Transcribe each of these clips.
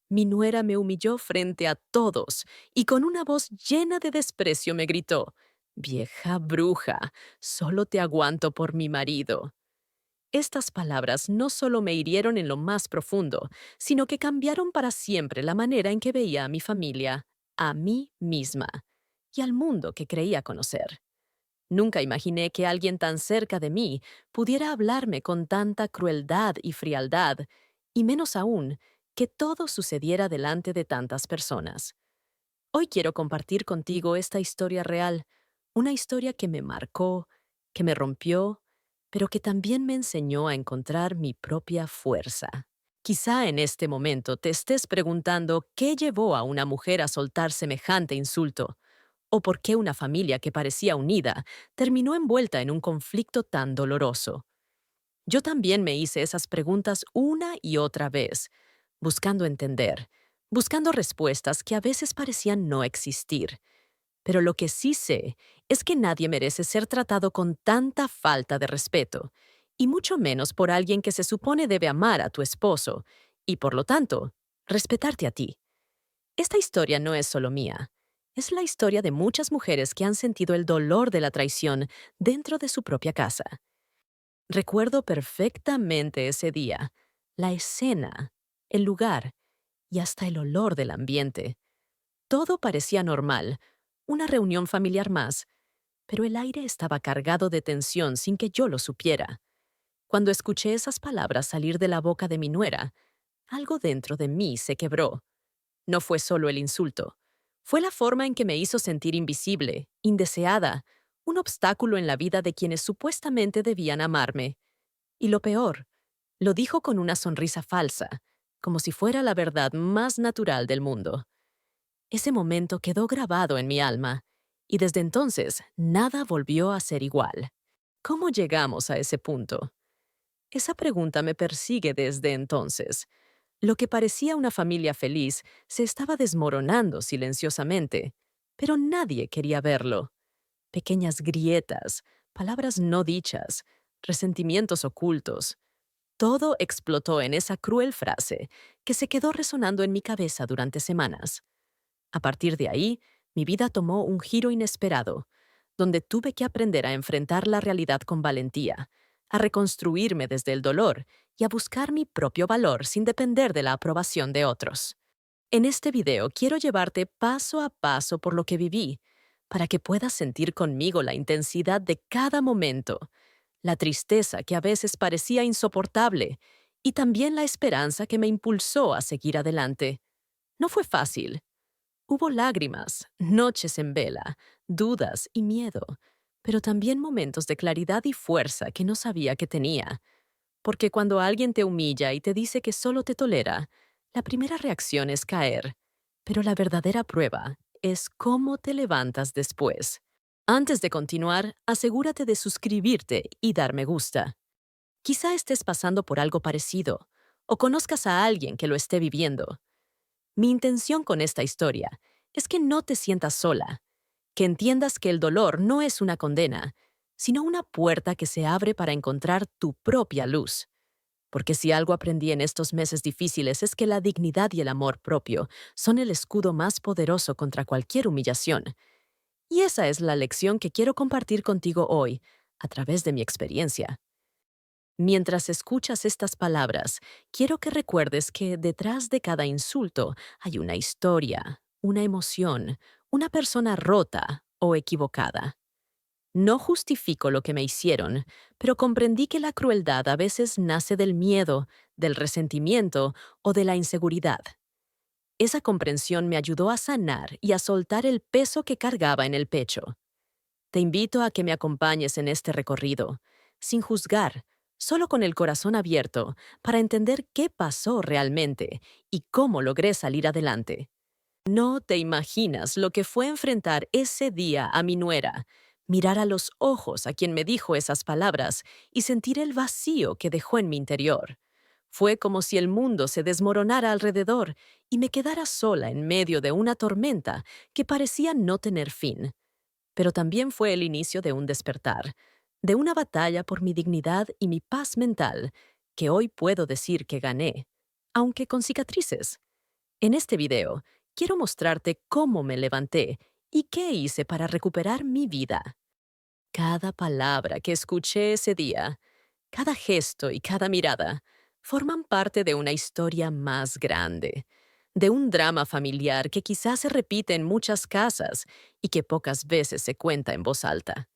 Mi nuera me humilló frente a todos y con una voz llena de desprecio me gritó: «Vieja bruja, solo te aguanto por mi marido». Estas palabras no solo me hirieron en lo más profundo, sino que cambiaron para siempre la manera en que veía a mi familia, a mí misma y al mundo que creía conocer. Nunca imaginé que alguien tan cerca de mí pudiera hablarme con tanta crueldad y frialdad, y menos aún, que todo sucediera delante de tantas personas. Hoy quiero compartir contigo esta historia real, una historia que me marcó, que me rompió, pero que también me enseñó a encontrar mi propia fuerza. Quizá en este momento te estés preguntando qué llevó a una mujer a soltar semejante insulto, o por qué una familia que parecía unida terminó envuelta en un conflicto tan doloroso. Yo también me hice esas preguntas una y otra vez, buscando entender, buscando respuestas que a veces parecían no existir. Pero lo que sí sé es que nadie merece ser tratado con tanta falta de respeto, y mucho menos por alguien que se supone debe amar a tu esposo, y por lo tanto, respetarte a ti. Esta historia no es solo mía, es la historia de muchas mujeres que han sentido el dolor de la traición dentro de su propia casa. Recuerdo perfectamente ese día, la escena, el lugar y hasta el olor del ambiente. Todo parecía normal, una reunión familiar más, pero el aire estaba cargado de tensión sin que yo lo supiera. Cuando escuché esas palabras salir de la boca de mi nuera, algo dentro de mí se quebró. No fue solo el insulto, fue la forma en que me hizo sentir invisible, indeseada, un obstáculo en la vida de quienes supuestamente debían amarme. Y lo peor, lo dijo con una sonrisa falsa, como si fuera la verdad más natural del mundo. Ese momento quedó grabado en mi alma, y desde entonces nada volvió a ser igual. ¿Cómo llegamos a ese punto? Esa pregunta me persigue desde entonces. Lo que parecía una familia feliz se estaba desmoronando silenciosamente, pero nadie quería verlo. Pequeñas grietas, palabras no dichas, resentimientos ocultos. Todo explotó en esa cruel frase que se quedó resonando en mi cabeza durante semanas. A partir de ahí, mi vida tomó un giro inesperado, donde tuve que aprender a enfrentar la realidad con valentía, a reconstruirme desde el dolor y a buscar mi propio valor sin depender de la aprobación de otros. En este video quiero llevarte paso a paso por lo que viví, para que puedas sentir conmigo la intensidad de cada momento, la tristeza que a veces parecía insoportable y también la esperanza que me impulsó a seguir adelante. No fue fácil. Hubo lágrimas, noches en vela, dudas y miedo, pero también momentos de claridad y fuerza que no sabía que tenía. Porque cuando alguien te humilla y te dice que solo te tolera, la primera reacción es caer, pero la verdadera prueba es cómo te levantas después. Antes de continuar, asegúrate de suscribirte y dar me gusta. Quizá estés pasando por algo parecido, o conozcas a alguien que lo esté viviendo. Mi intención con esta historia es que no te sientas sola, que entiendas que el dolor no es una condena, sino una puerta que se abre para encontrar tu propia luz. Porque si algo aprendí en estos meses difíciles es que la dignidad y el amor propio son el escudo más poderoso contra cualquier humillación. Y esa es la lección que quiero compartir contigo hoy, a través de mi experiencia. Mientras escuchas estas palabras, quiero que recuerdes que detrás de cada insulto hay una historia, una emoción, una persona rota o equivocada. No justifico lo que me hicieron, pero comprendí que la crueldad a veces nace del miedo, del resentimiento o de la inseguridad. Esa comprensión me ayudó a sanar y a soltar el peso que cargaba en el pecho. Te invito a que me acompañes en este recorrido, sin juzgar, solo con el corazón abierto, para entender qué pasó realmente y cómo logré salir adelante. No te imaginas lo que fue enfrentar ese día a mi nuera, mirar a los ojos a quien me dijo esas palabras y sentir el vacío que dejó en mi interior. Fue como si el mundo se desmoronara alrededor y me quedara sola en medio de una tormenta que parecía no tener fin. Pero también fue el inicio de un despertar, de una batalla por mi dignidad y mi paz mental, que hoy puedo decir que gané, aunque con cicatrices. En este video, quiero mostrarte cómo me levanté y qué hice para recuperar mi vida. Cada palabra que escuché ese día, cada gesto y cada mirada forman parte de una historia más grande, de un drama familiar que quizás se repite en muchas casas y que pocas veces se cuenta en voz alta.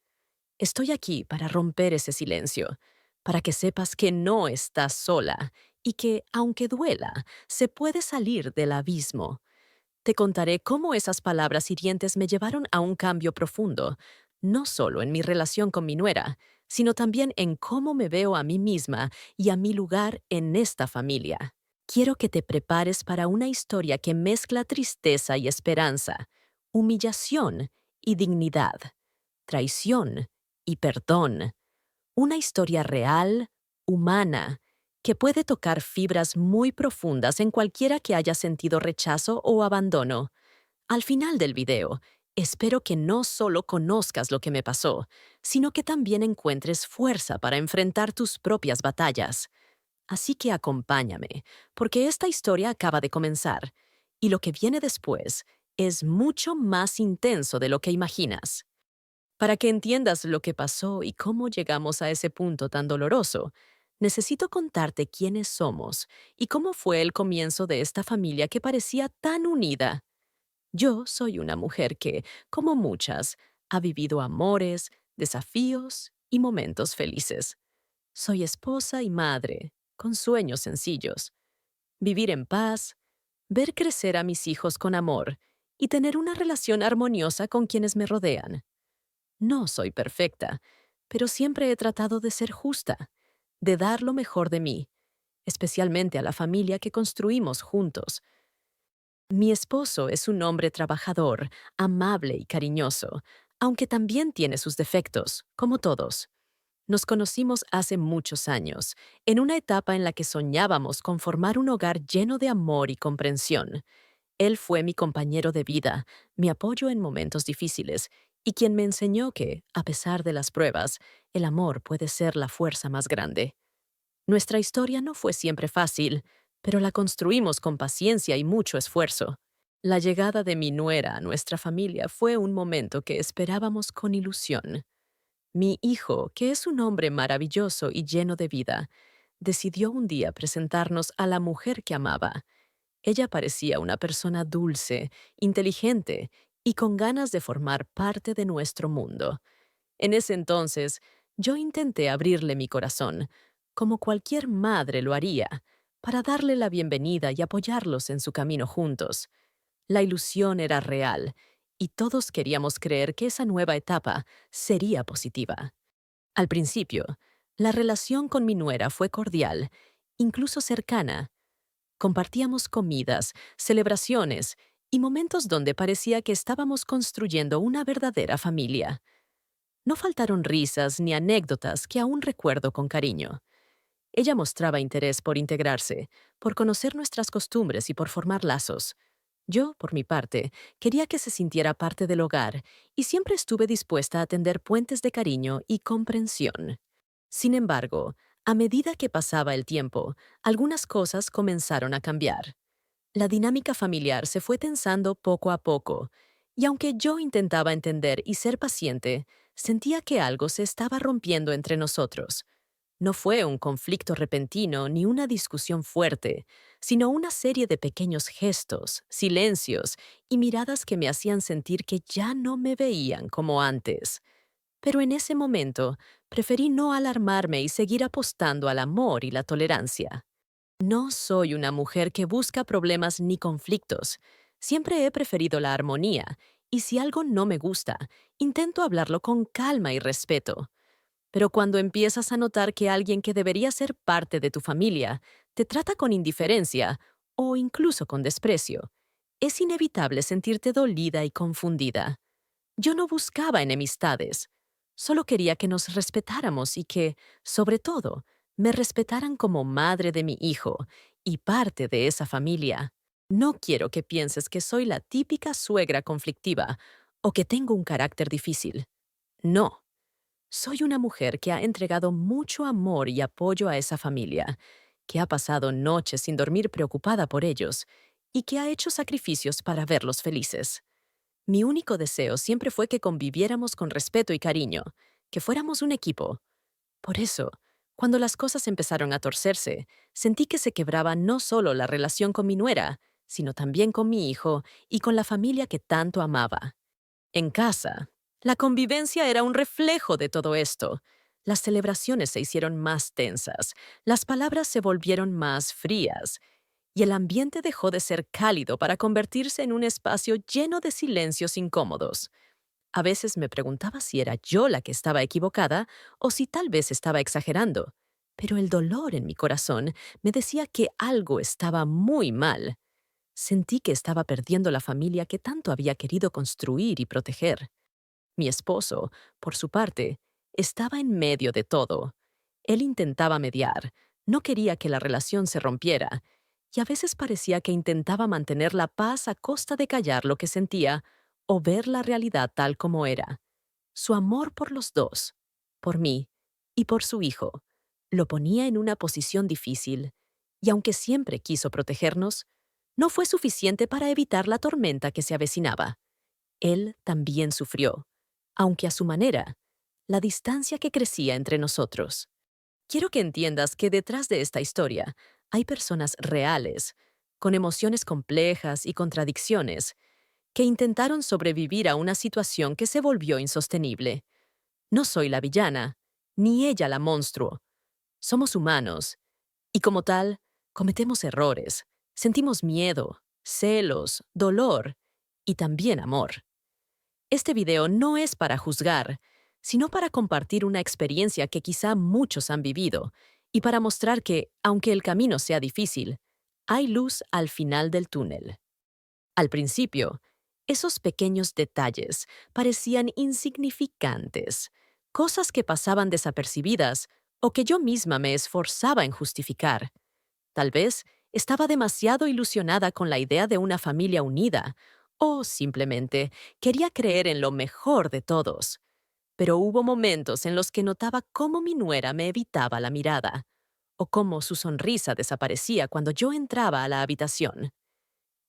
Estoy aquí para romper ese silencio, para que sepas que no estás sola y que, aunque duela, se puede salir del abismo. Te contaré cómo esas palabras hirientes me llevaron a un cambio profundo, no solo en mi relación con mi nuera, sino también en cómo me veo a mí misma y a mi lugar en esta familia. Quiero que te prepares para una historia que mezcla tristeza y esperanza, humillación y dignidad, traición y perdón. Una historia real, humana, que puede tocar fibras muy profundas en cualquiera que haya sentido rechazo o abandono. Al final del video, espero que no solo conozcas lo que me pasó, sino que también encuentres fuerza para enfrentar tus propias batallas. Así que acompáñame, porque esta historia acaba de comenzar, y lo que viene después es mucho más intenso de lo que imaginas. Para que entiendas lo que pasó y cómo llegamos a ese punto tan doloroso, necesito contarte quiénes somos y cómo fue el comienzo de esta familia que parecía tan unida. Yo soy una mujer que, como muchas, ha vivido amores, desafíos y momentos felices. Soy esposa y madre, con sueños sencillos. Vivir en paz, ver crecer a mis hijos con amor y tener una relación armoniosa con quienes me rodean. No soy perfecta, pero siempre he tratado de ser justa, de dar lo mejor de mí, especialmente a la familia que construimos juntos. Mi esposo es un hombre trabajador, amable y cariñoso, aunque también tiene sus defectos, como todos. Nos conocimos hace muchos años, en una etapa en la que soñábamos con formar un hogar lleno de amor y comprensión. Él fue mi compañero de vida, mi apoyo en momentos difíciles, y quien me enseñó que, a pesar de las pruebas, el amor puede ser la fuerza más grande. Nuestra historia no fue siempre fácil, pero la construimos con paciencia y mucho esfuerzo. La llegada de mi nuera a nuestra familia fue un momento que esperábamos con ilusión. Mi hijo, que es un hombre maravilloso y lleno de vida, decidió un día presentarnos a la mujer que amaba. Ella parecía una persona dulce, inteligente y con ganas de formar parte de nuestro mundo. En ese entonces, yo intenté abrirle mi corazón, como cualquier madre lo haría, para darle la bienvenida y apoyarlos en su camino juntos. La ilusión era real, y todos queríamos creer que esa nueva etapa sería positiva. Al principio, la relación con mi nuera fue cordial, incluso cercana. Compartíamos comidas, celebraciones y momentos donde parecía que estábamos construyendo una verdadera familia. No faltaron risas ni anécdotas que aún recuerdo con cariño. Ella mostraba interés por integrarse, por conocer nuestras costumbres y por formar lazos. Yo, por mi parte, quería que se sintiera parte del hogar y siempre estuve dispuesta a tender puentes de cariño y comprensión. Sin embargo, a medida que pasaba el tiempo, algunas cosas comenzaron a cambiar. La dinámica familiar se fue tensando poco a poco, y aunque yo intentaba entender y ser paciente, sentía que algo se estaba rompiendo entre nosotros. No fue un conflicto repentino ni una discusión fuerte, sino una serie de pequeños gestos, silencios y miradas que me hacían sentir que ya no me veían como antes. Pero en ese momento, preferí no alarmarme y seguir apostando al amor y la tolerancia. No soy una mujer que busca problemas ni conflictos. Siempre he preferido la armonía, y si algo no me gusta, intento hablarlo con calma y respeto. Pero cuando empiezas a notar que alguien que debería ser parte de tu familia te trata con indiferencia o incluso con desprecio, es inevitable sentirte dolida y confundida. Yo no buscaba enemistades, solo quería que nos respetáramos y que, sobre todo, me respetaran como madre de mi hijo y parte de esa familia. No quiero que pienses que soy la típica suegra conflictiva o que tengo un carácter difícil. No, soy una mujer que ha entregado mucho amor y apoyo a esa familia, que ha pasado noches sin dormir preocupada por ellos y que ha hecho sacrificios para verlos felices. Mi único deseo siempre fue que conviviéramos con respeto y cariño, que fuéramos un equipo. Por eso, cuando las cosas empezaron a torcerse, sentí que se quebraba no solo la relación con mi nuera, sino también con mi hijo y con la familia que tanto amaba. En casa, la convivencia era un reflejo de todo esto. Las celebraciones se hicieron más tensas, las palabras se volvieron más frías, y el ambiente dejó de ser cálido para convertirse en un espacio lleno de silencios incómodos. A veces me preguntaba si era yo la que estaba equivocada o si tal vez estaba exagerando, pero el dolor en mi corazón me decía que algo estaba muy mal. Sentí que estaba perdiendo la familia que tanto había querido construir y proteger. Mi esposo, por su parte, estaba en medio de todo. Él intentaba mediar, no quería que la relación se rompiera, y a veces parecía que intentaba mantener la paz a costa de callar lo que sentía o ver la realidad tal como era. Su amor por los dos, por mí y por su hijo, lo ponía en una posición difícil, y aunque siempre quiso protegernos, no fue suficiente para evitar la tormenta que se avecinaba. Él también sufrió, aunque a su manera, la distancia que crecía entre nosotros. Quiero que entiendas que detrás de esta historia hay personas reales, con emociones complejas y contradicciones, que intentaron sobrevivir a una situación que se volvió insostenible. No soy la villana, ni ella la monstruo. Somos humanos, y como tal, cometemos errores, sentimos miedo, celos, dolor y también amor. Este video no es para juzgar, sino para compartir una experiencia que quizá muchos han vivido y para mostrar que, aunque el camino sea difícil, hay luz al final del túnel. Al principio, esos pequeños detalles parecían insignificantes, cosas que pasaban desapercibidas o que yo misma me esforzaba en justificar. Tal vez estaba demasiado ilusionada con la idea de una familia unida, o simplemente quería creer en lo mejor de todos. Pero hubo momentos en los que notaba cómo mi nuera me evitaba la mirada, o cómo su sonrisa desaparecía cuando yo entraba a la habitación.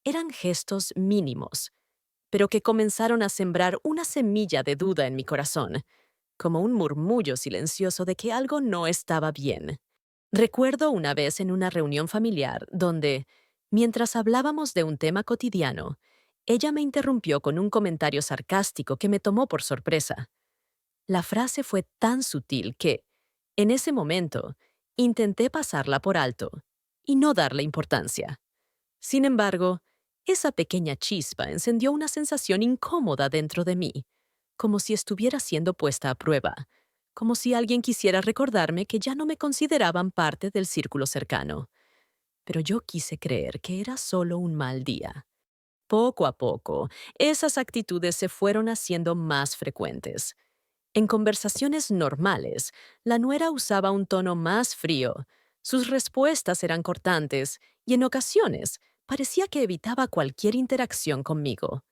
Eran gestos mínimos, pero que comenzaron a sembrar una semilla de duda en mi corazón, como un murmullo silencioso de que algo no estaba bien. Recuerdo una vez en una reunión familiar donde, mientras hablábamos de un tema cotidiano, ella me interrumpió con un comentario sarcástico que me tomó por sorpresa. La frase fue tan sutil que, en ese momento, intenté pasarla por alto y no darle importancia. Sin embargo, esa pequeña chispa encendió una sensación incómoda dentro de mí, como si estuviera siendo puesta a prueba, como si alguien quisiera recordarme que ya no me consideraban parte del círculo cercano. Pero yo quise creer que era solo un mal día. Poco a poco, esas actitudes se fueron haciendo más frecuentes. En conversaciones normales, la nuera usaba un tono más frío, sus respuestas eran cortantes y en ocasiones parecía que evitaba cualquier interacción conmigo.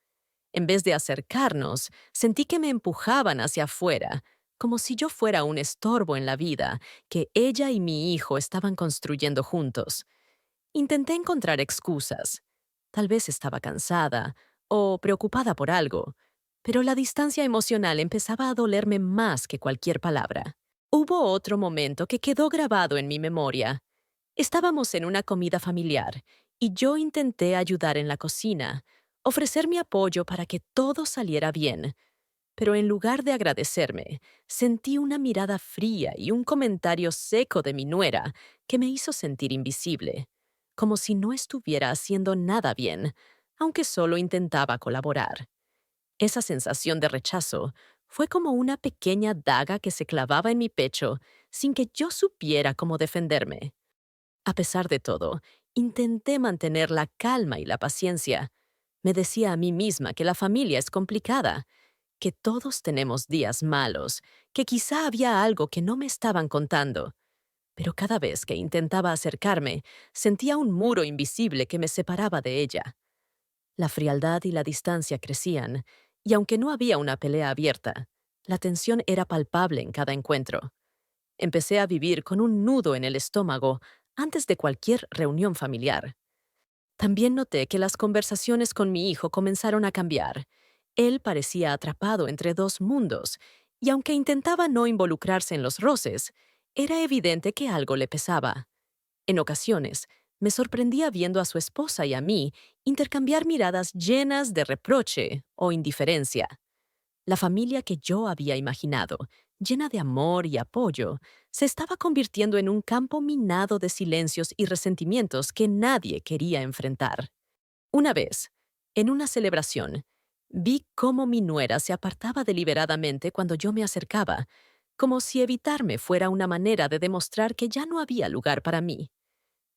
En vez de acercarnos, sentí que me empujaban hacia afuera, como si yo fuera un estorbo en la vida que ella y mi hijo estaban construyendo juntos. Intenté encontrar excusas. Tal vez estaba cansada o preocupada por algo, pero la distancia emocional empezaba a dolerme más que cualquier palabra. Hubo otro momento que quedó grabado en mi memoria. Estábamos en una comida familiar y yo intenté ayudar en la cocina, ofrecer mi apoyo para que todo saliera bien. Pero en lugar de agradecerme, sentí una mirada fría y un comentario seco de mi nuera que me hizo sentir invisible, como si no estuviera haciendo nada bien, aunque solo intentaba colaborar. Esa sensación de rechazo fue como una pequeña daga que se clavaba en mi pecho sin que yo supiera cómo defenderme. A pesar de todo, intenté mantener la calma y la paciencia. Me decía a mí misma que la familia es complicada, que todos tenemos días malos, que quizá había algo que no me estaban contando. Pero cada vez que intentaba acercarme, sentía un muro invisible que me separaba de ella. La frialdad y la distancia crecían, y aunque no había una pelea abierta, la tensión era palpable en cada encuentro. Empecé a vivir con un nudo en el estómago antes de cualquier reunión familiar. También noté que las conversaciones con mi hijo comenzaron a cambiar. Él parecía atrapado entre dos mundos, y aunque intentaba no involucrarse en los roces, era evidente que algo le pesaba. En ocasiones, me sorprendía viendo a su esposa y a mí intercambiar miradas llenas de reproche o indiferencia. La familia que yo había imaginado, llena de amor y apoyo, se estaba convirtiendo en un campo minado de silencios y resentimientos que nadie quería enfrentar. Una vez, en una celebración, vi cómo mi nuera se apartaba deliberadamente cuando yo me acercaba, como si evitarme fuera una manera de demostrar que ya no había lugar para mí.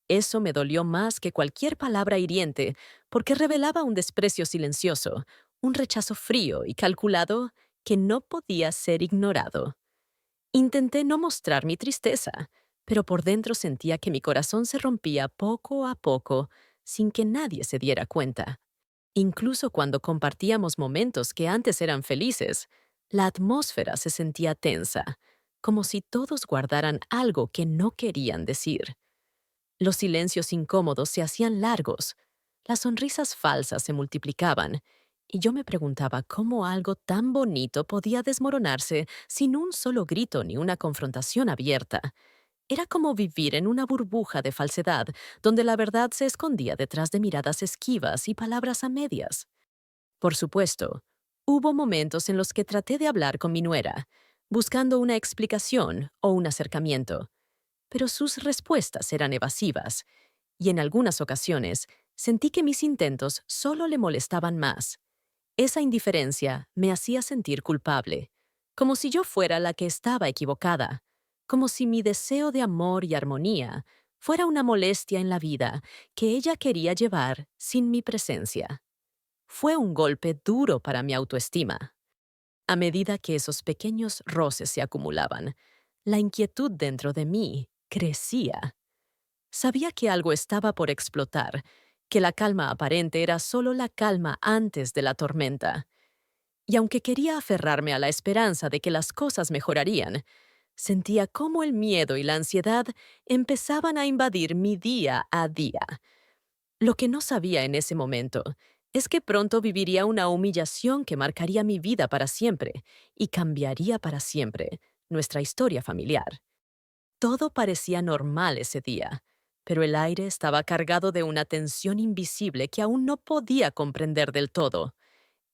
Eso me dolió más que cualquier palabra hiriente, porque revelaba un desprecio silencioso, un rechazo frío y calculado que no podía ser ignorado. Intenté no mostrar mi tristeza, pero por dentro sentía que mi corazón se rompía poco a poco, sin que nadie se diera cuenta. Incluso cuando compartíamos momentos que antes eran felices, la atmósfera se sentía tensa, como si todos guardaran algo que no querían decir. Los silencios incómodos se hacían largos, las sonrisas falsas se multiplicaban, y yo me preguntaba cómo algo tan bonito podía desmoronarse sin un solo grito ni una confrontación abierta. Era como vivir en una burbuja de falsedad, donde la verdad se escondía detrás de miradas esquivas y palabras a medias. Por supuesto, hubo momentos en los que traté de hablar con mi nuera, buscando una explicación o un acercamiento, pero sus respuestas eran evasivas, y en algunas ocasiones sentí que mis intentos solo le molestaban más. Esa indiferencia me hacía sentir culpable, como si yo fuera la que estaba equivocada, como si mi deseo de amor y armonía fuera una molestia en la vida que ella quería llevar sin mi presencia. Fue un golpe duro para mi autoestima. A medida que esos pequeños roces se acumulaban, la inquietud dentro de mí crecía. Sabía que algo estaba por explotar, que la calma aparente era solo la calma antes de la tormenta. Y aunque quería aferrarme a la esperanza de que las cosas mejorarían, sentía cómo el miedo y la ansiedad empezaban a invadir mi día a día. Lo que no sabía en ese momento es que pronto viviría una humillación que marcaría mi vida para siempre y cambiaría para siempre nuestra historia familiar. Todo parecía normal ese día, pero el aire estaba cargado de una tensión invisible que aún no podía comprender del todo.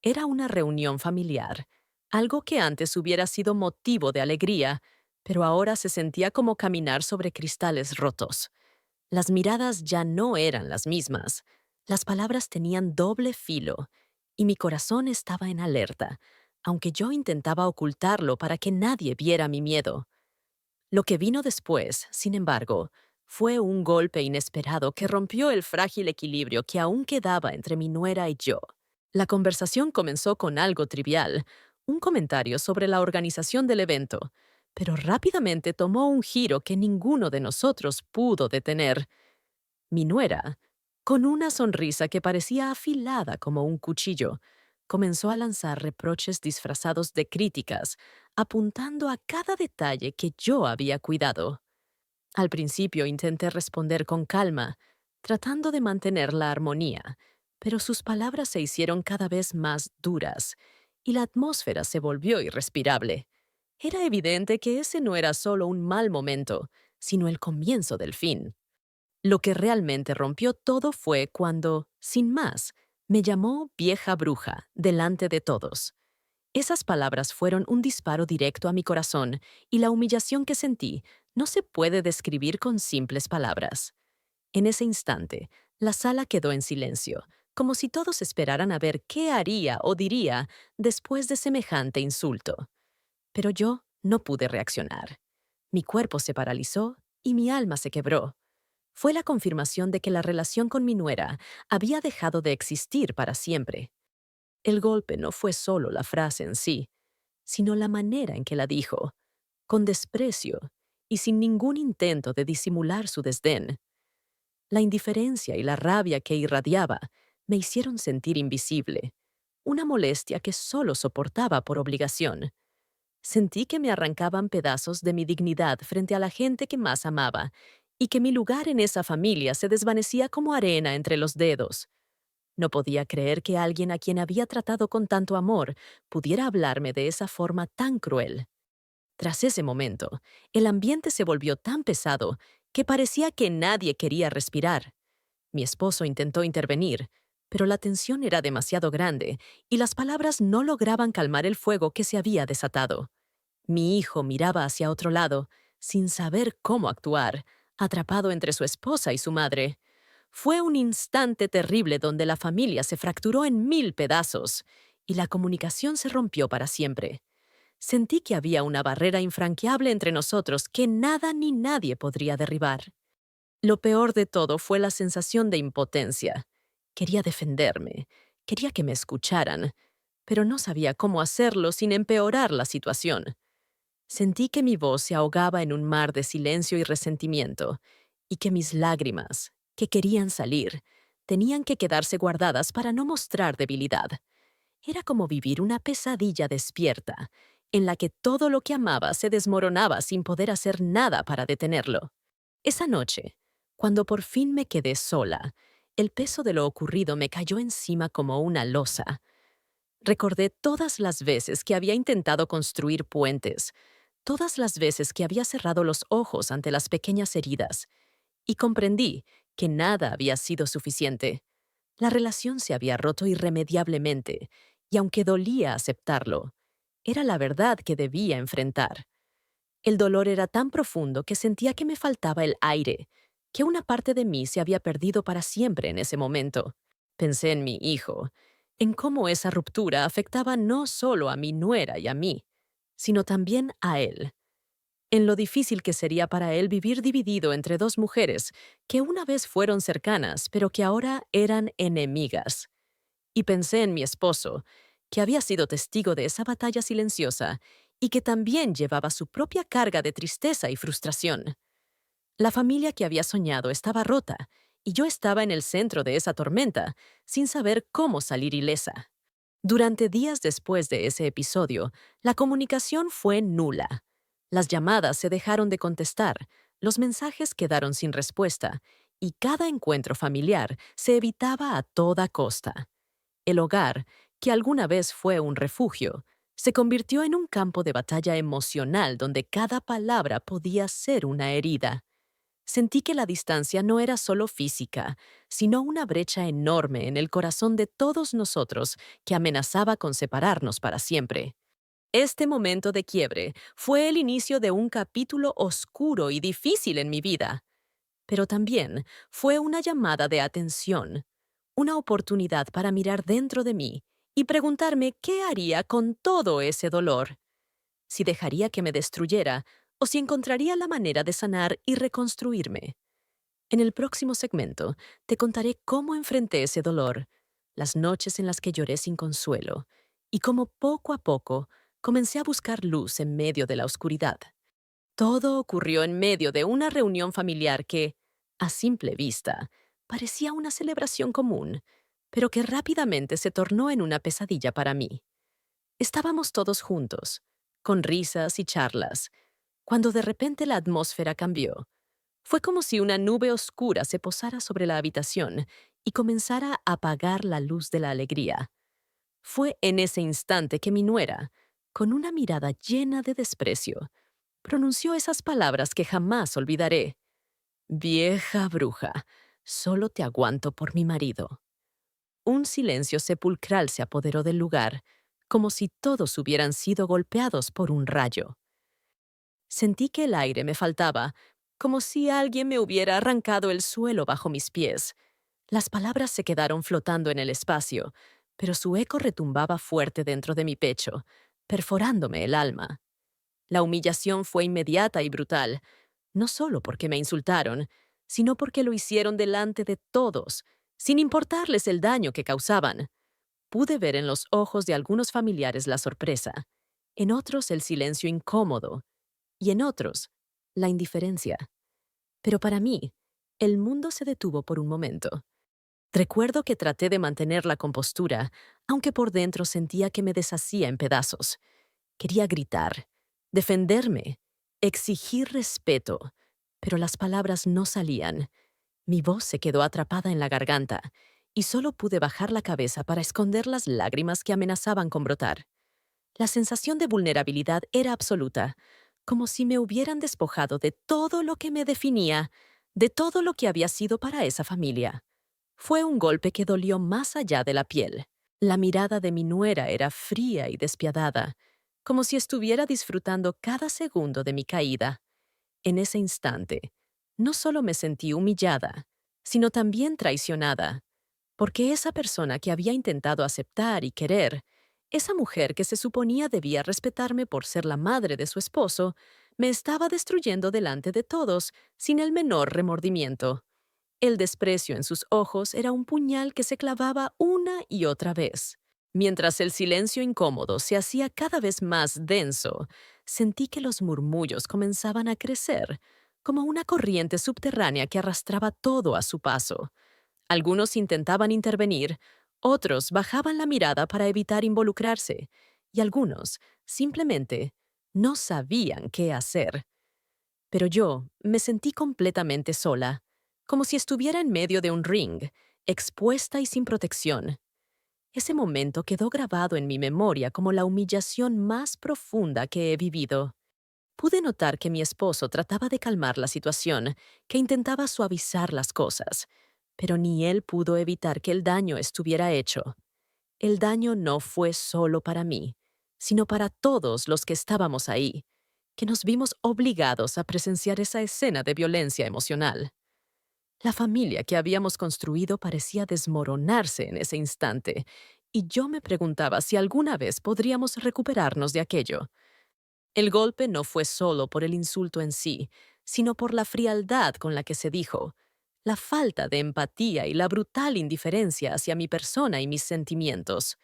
Era una reunión familiar, algo que antes hubiera sido motivo de alegría, pero ahora se sentía como caminar sobre cristales rotos. Las miradas ya no eran las mismas, las palabras tenían doble filo, y mi corazón estaba en alerta, aunque yo intentaba ocultarlo para que nadie viera mi miedo. Lo que vino después, sin embargo, fue un golpe inesperado que rompió el frágil equilibrio que aún quedaba entre mi nuera y yo. La conversación comenzó con algo trivial, un comentario sobre la organización del evento, pero rápidamente tomó un giro que ninguno de nosotros pudo detener. Mi nuera, con una sonrisa que parecía afilada como un cuchillo, comenzó a lanzar reproches disfrazados de críticas, apuntando a cada detalle que yo había cuidado. Al principio intenté responder con calma, tratando de mantener la armonía, pero sus palabras se hicieron cada vez más duras, y la atmósfera se volvió irrespirable. Era evidente que ese no era solo un mal momento, sino el comienzo del fin. Lo que realmente rompió todo fue cuando, sin más, me llamó vieja bruja delante de todos. Esas palabras fueron un disparo directo a mi corazón y la humillación que sentí no se puede describir con simples palabras. En ese instante, la sala quedó en silencio, como si todos esperaran a ver qué haría o diría después de semejante insulto. Pero yo no pude reaccionar. Mi cuerpo se paralizó y mi alma se quebró. Fue la confirmación de que la relación con mi nuera había dejado de existir para siempre. El golpe no fue solo la frase en sí, sino la manera en que la dijo, con desprecio y sin ningún intento de disimular su desdén. La indiferencia y la rabia que irradiaba me hicieron sentir invisible, una molestia que solo soportaba por obligación. Sentí que me arrancaban pedazos de mi dignidad frente a la gente que más amaba, y que mi lugar en esa familia se desvanecía como arena entre los dedos. No podía creer que alguien a quien había tratado con tanto amor pudiera hablarme de esa forma tan cruel. Tras ese momento, el ambiente se volvió tan pesado que parecía que nadie quería respirar. Mi esposo intentó intervenir, pero la tensión era demasiado grande y las palabras no lograban calmar el fuego que se había desatado. Mi hijo miraba hacia otro lado, sin saber cómo actuar, atrapado entre su esposa y su madre. Fue un instante terrible donde la familia se fracturó en 1000 pedazos y la comunicación se rompió para siempre. Sentí que había una barrera infranqueable entre nosotros que nada ni nadie podría derribar. Lo peor de todo fue la sensación de impotencia. Quería defenderme, quería que me escucharan, pero no sabía cómo hacerlo sin empeorar la situación. Sentí que mi voz se ahogaba en un mar de silencio y resentimiento, y que mis lágrimas, que querían salir, tenían que quedarse guardadas para no mostrar debilidad. Era como vivir una pesadilla despierta, en la que todo lo que amaba se desmoronaba sin poder hacer nada para detenerlo. Esa noche, cuando por fin me quedé sola, el peso de lo ocurrido me cayó encima como una losa. Recordé todas las veces que había intentado construir puentes, todas las veces que había cerrado los ojos ante las pequeñas heridas, y comprendí que nada había sido suficiente. La relación se había roto irremediablemente, y aunque dolía aceptarlo, era la verdad que debía enfrentar. El dolor era tan profundo que sentía que me faltaba el aire, que una parte de mí se había perdido para siempre en ese momento. Pensé en mi hijo, en cómo esa ruptura afectaba no solo a mi nuera y a mí, sino también a él, en lo difícil que sería para él vivir dividido entre dos mujeres que una vez fueron cercanas, pero que ahora eran enemigas. Y pensé en mi esposo, que había sido testigo de esa batalla silenciosa y que también llevaba su propia carga de tristeza y frustración. La familia que había soñado estaba rota, y yo estaba en el centro de esa tormenta, sin saber cómo salir ilesa. Durante días después de ese episodio, la comunicación fue nula. Las llamadas se dejaron de contestar, los mensajes quedaron sin respuesta, y cada encuentro familiar se evitaba a toda costa. El hogar, que alguna vez fue un refugio, se convirtió en un campo de batalla emocional donde cada palabra podía ser una herida. Sentí que la distancia no era solo física, sino una brecha enorme en el corazón de todos nosotros que amenazaba con separarnos para siempre. Este momento de quiebre fue el inicio de un capítulo oscuro y difícil en mi vida, pero también fue una llamada de atención, una oportunidad para mirar dentro de mí y preguntarme qué haría con todo ese dolor, si dejaría que me destruyera o si encontraría la manera de sanar y reconstruirme. En el próximo segmento te contaré cómo enfrenté ese dolor, las noches en las que lloré sin consuelo y cómo poco a poco comencé a buscar luz en medio de la oscuridad. Todo ocurrió en medio de una reunión familiar que, a simple vista, parecía una celebración común, pero que rápidamente se tornó en una pesadilla para mí. Estábamos todos juntos, con risas y charlas, cuando de repente la atmósfera cambió. Fue como si una nube oscura se posara sobre la habitación y comenzara a apagar la luz de la alegría. Fue en ese instante que mi nuera, con una mirada llena de desprecio, pronunció esas palabras que jamás olvidaré. Vieja bruja, solo te aguanto por mi marido. Un silencio sepulcral se apoderó del lugar, como si todos hubieran sido golpeados por un rayo. Sentí que el aire me faltaba, como si alguien me hubiera arrancado el suelo bajo mis pies. Las palabras se quedaron flotando en el espacio, pero su eco retumbaba fuerte dentro de mi pecho, perforándome el alma. La humillación fue inmediata y brutal, no solo porque me insultaron, sino porque lo hicieron delante de todos, sin importarles el daño que causaban. Pude ver en los ojos de algunos familiares la sorpresa, en otros el silencio incómodo, y en otros, la indiferencia. Pero para mí, el mundo se detuvo por un momento. Recuerdo que traté de mantener la compostura, aunque por dentro sentía que me deshacía en pedazos. Quería gritar, defenderme, exigir respeto, Pero las palabras no salían. Mi voz se quedó atrapada en la garganta y solo pude bajar la cabeza para esconder las lágrimas que amenazaban con brotar. La sensación de vulnerabilidad era absoluta, como si me hubieran despojado de todo lo que me definía, de todo lo que había sido para esa familia. Fue un golpe que dolió más allá de la piel. La mirada de mi nuera era fría y despiadada, como si estuviera disfrutando cada segundo de mi caída. En ese instante, no solo me sentí humillada, sino también traicionada, porque esa persona que había intentado aceptar y querer, esa mujer que se suponía debía respetarme por ser la madre de su esposo, me estaba destruyendo delante de todos sin el menor remordimiento. El desprecio en sus ojos era un puñal que se clavaba una y otra vez. Mientras el silencio incómodo se hacía cada vez más denso, sentí que los murmullos comenzaban a crecer, como una corriente subterránea que arrastraba todo a su paso. Algunos intentaban intervenir, otros bajaban la mirada para evitar involucrarse, y algunos simplemente no sabían qué hacer. Pero yo me sentí completamente sola, como si estuviera en medio de un ring, expuesta y sin protección. Ese momento quedó grabado en mi memoria como la humillación más profunda que he vivido. Pude notar que mi esposo trataba de calmar la situación, que intentaba suavizar las cosas, pero ni él pudo evitar que el daño estuviera hecho. El daño no fue solo para mí, sino para todos los que estábamos ahí, que nos vimos obligados a presenciar esa escena de violencia emocional. La familia que habíamos construido parecía desmoronarse en ese instante, y yo me preguntaba si alguna vez podríamos recuperarnos de aquello. El golpe no fue solo por el insulto en sí, sino por la frialdad con la que se dijo, la falta de empatía y la brutal indiferencia hacia mi persona y mis sentimientos.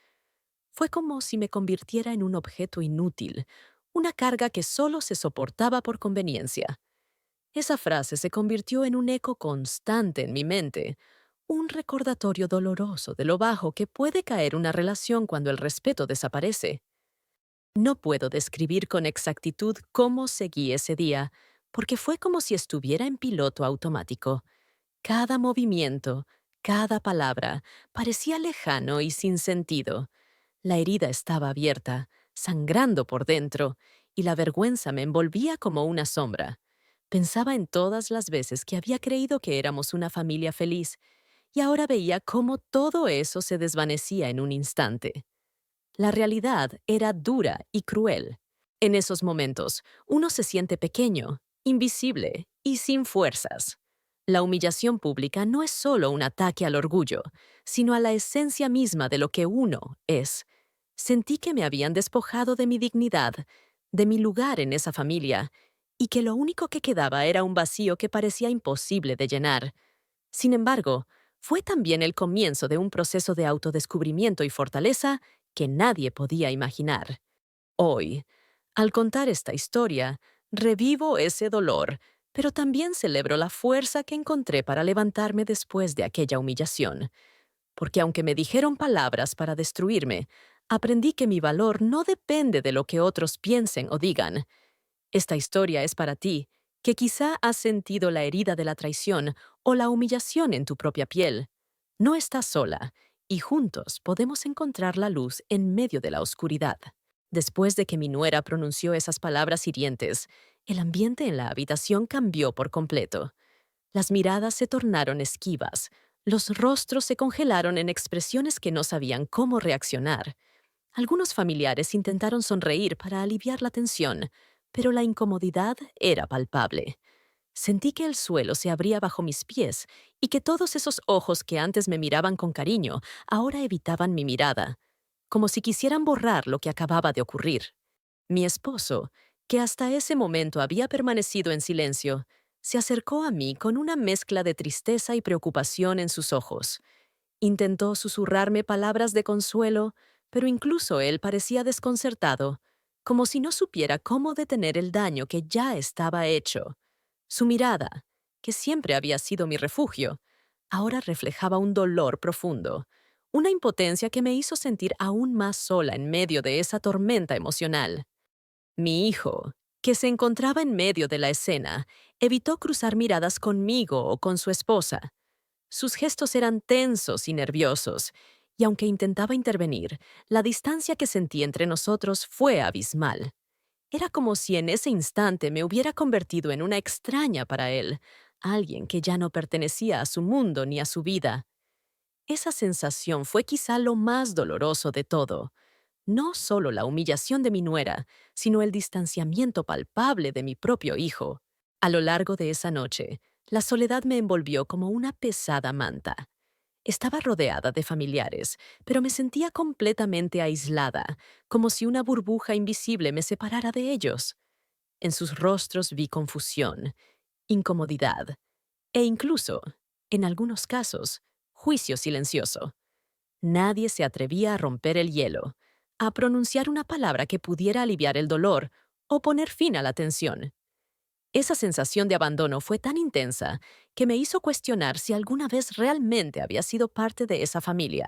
Fue como si me convirtiera en un objeto inútil, una carga que solo se soportaba por conveniencia. Esa frase se convirtió en un eco constante en mi mente, un recordatorio doloroso de lo bajo que puede caer una relación cuando el respeto desaparece. No puedo describir con exactitud cómo seguí ese día, porque fue como si estuviera en piloto automático. Cada movimiento, cada palabra, parecía lejano y sin sentido. La herida estaba abierta, sangrando por dentro, y la vergüenza me envolvía como una sombra. Pensaba en todas las veces que había creído que éramos una familia feliz, y ahora veía cómo todo eso se desvanecía en un instante. La realidad era dura y cruel. En esos momentos, uno se siente pequeño, invisible y sin fuerzas. La humillación pública no es solo un ataque al orgullo, sino a la esencia misma de lo que uno es. Sentí que me habían despojado de mi dignidad, de mi lugar en esa familia, y que lo único que quedaba era un vacío que parecía imposible de llenar. Sin embargo, fue también el comienzo de un proceso de autodescubrimiento y fortaleza que nadie podía imaginar. Hoy, al contar esta historia, revivo ese dolor, pero también celebro la fuerza que encontré para levantarme después de aquella humillación. Porque aunque me dijeron palabras para destruirme, aprendí que mi valor no depende de lo que otros piensen o digan. Esta historia es para ti, que quizá has sentido la herida de la traición o la humillación en tu propia piel. No estás sola, y juntos podemos encontrar la luz en medio de la oscuridad. Después de que mi nuera pronunció esas palabras hirientes, el ambiente en la habitación cambió por completo. Las miradas se tornaron esquivas, los rostros se congelaron en expresiones que no sabían cómo reaccionar. Algunos familiares intentaron sonreír para aliviar la tensión, pero la incomodidad era palpable. Sentí que el suelo se abría bajo mis pies y que todos esos ojos que antes me miraban con cariño ahora evitaban mi mirada, como si quisieran borrar lo que acababa de ocurrir. Mi esposo, que hasta ese momento había permanecido en silencio, se acercó a mí con una mezcla de tristeza y preocupación en sus ojos. Intentó susurrarme palabras de consuelo, pero incluso él parecía desconcertado, como si no supiera cómo detener el daño que ya estaba hecho. Su mirada, que siempre había sido mi refugio, ahora reflejaba un dolor profundo, una impotencia que me hizo sentir aún más sola en medio de esa tormenta emocional. Mi hijo, que se encontraba en medio de la escena, evitó cruzar miradas conmigo o con su esposa. Sus gestos eran tensos y nerviosos, y aunque intentaba intervenir, la distancia que sentí entre nosotros fue abismal. Era como si en ese instante me hubiera convertido en una extraña para él, alguien que ya no pertenecía a su mundo ni a su vida. Esa sensación fue quizá lo más doloroso de todo. No solo la humillación de mi nuera, sino el distanciamiento palpable de mi propio hijo. A lo largo de esa noche, la soledad me envolvió como una pesada manta. Estaba rodeada de familiares, pero me sentía completamente aislada, como si una burbuja invisible me separara de ellos. En sus rostros vi confusión, incomodidad e incluso, en algunos casos, juicio silencioso. Nadie se atrevía a romper el hielo, a pronunciar una palabra que pudiera aliviar el dolor o poner fin a la tensión. Esa sensación de abandono fue tan intensa que me hizo cuestionar si alguna vez realmente había sido parte de esa familia.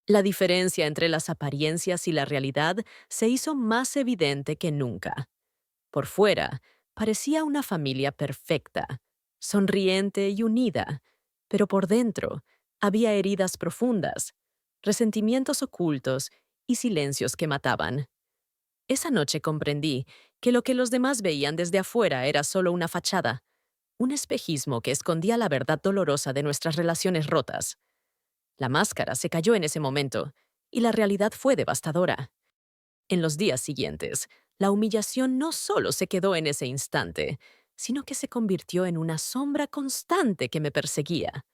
La diferencia entre las apariencias y la realidad se hizo más evidente que nunca. Por fuera, parecía una familia perfecta, sonriente y unida, pero por dentro había heridas profundas, resentimientos ocultos y silencios que mataban. Esa noche comprendí que lo que los demás veían desde afuera era solo una fachada, un espejismo que escondía la verdad dolorosa de nuestras relaciones rotas. La máscara se cayó en ese momento, y la realidad fue devastadora. En los días siguientes, la humillación no solo se quedó en ese instante, sino que se convirtió en una sombra constante que me perseguía.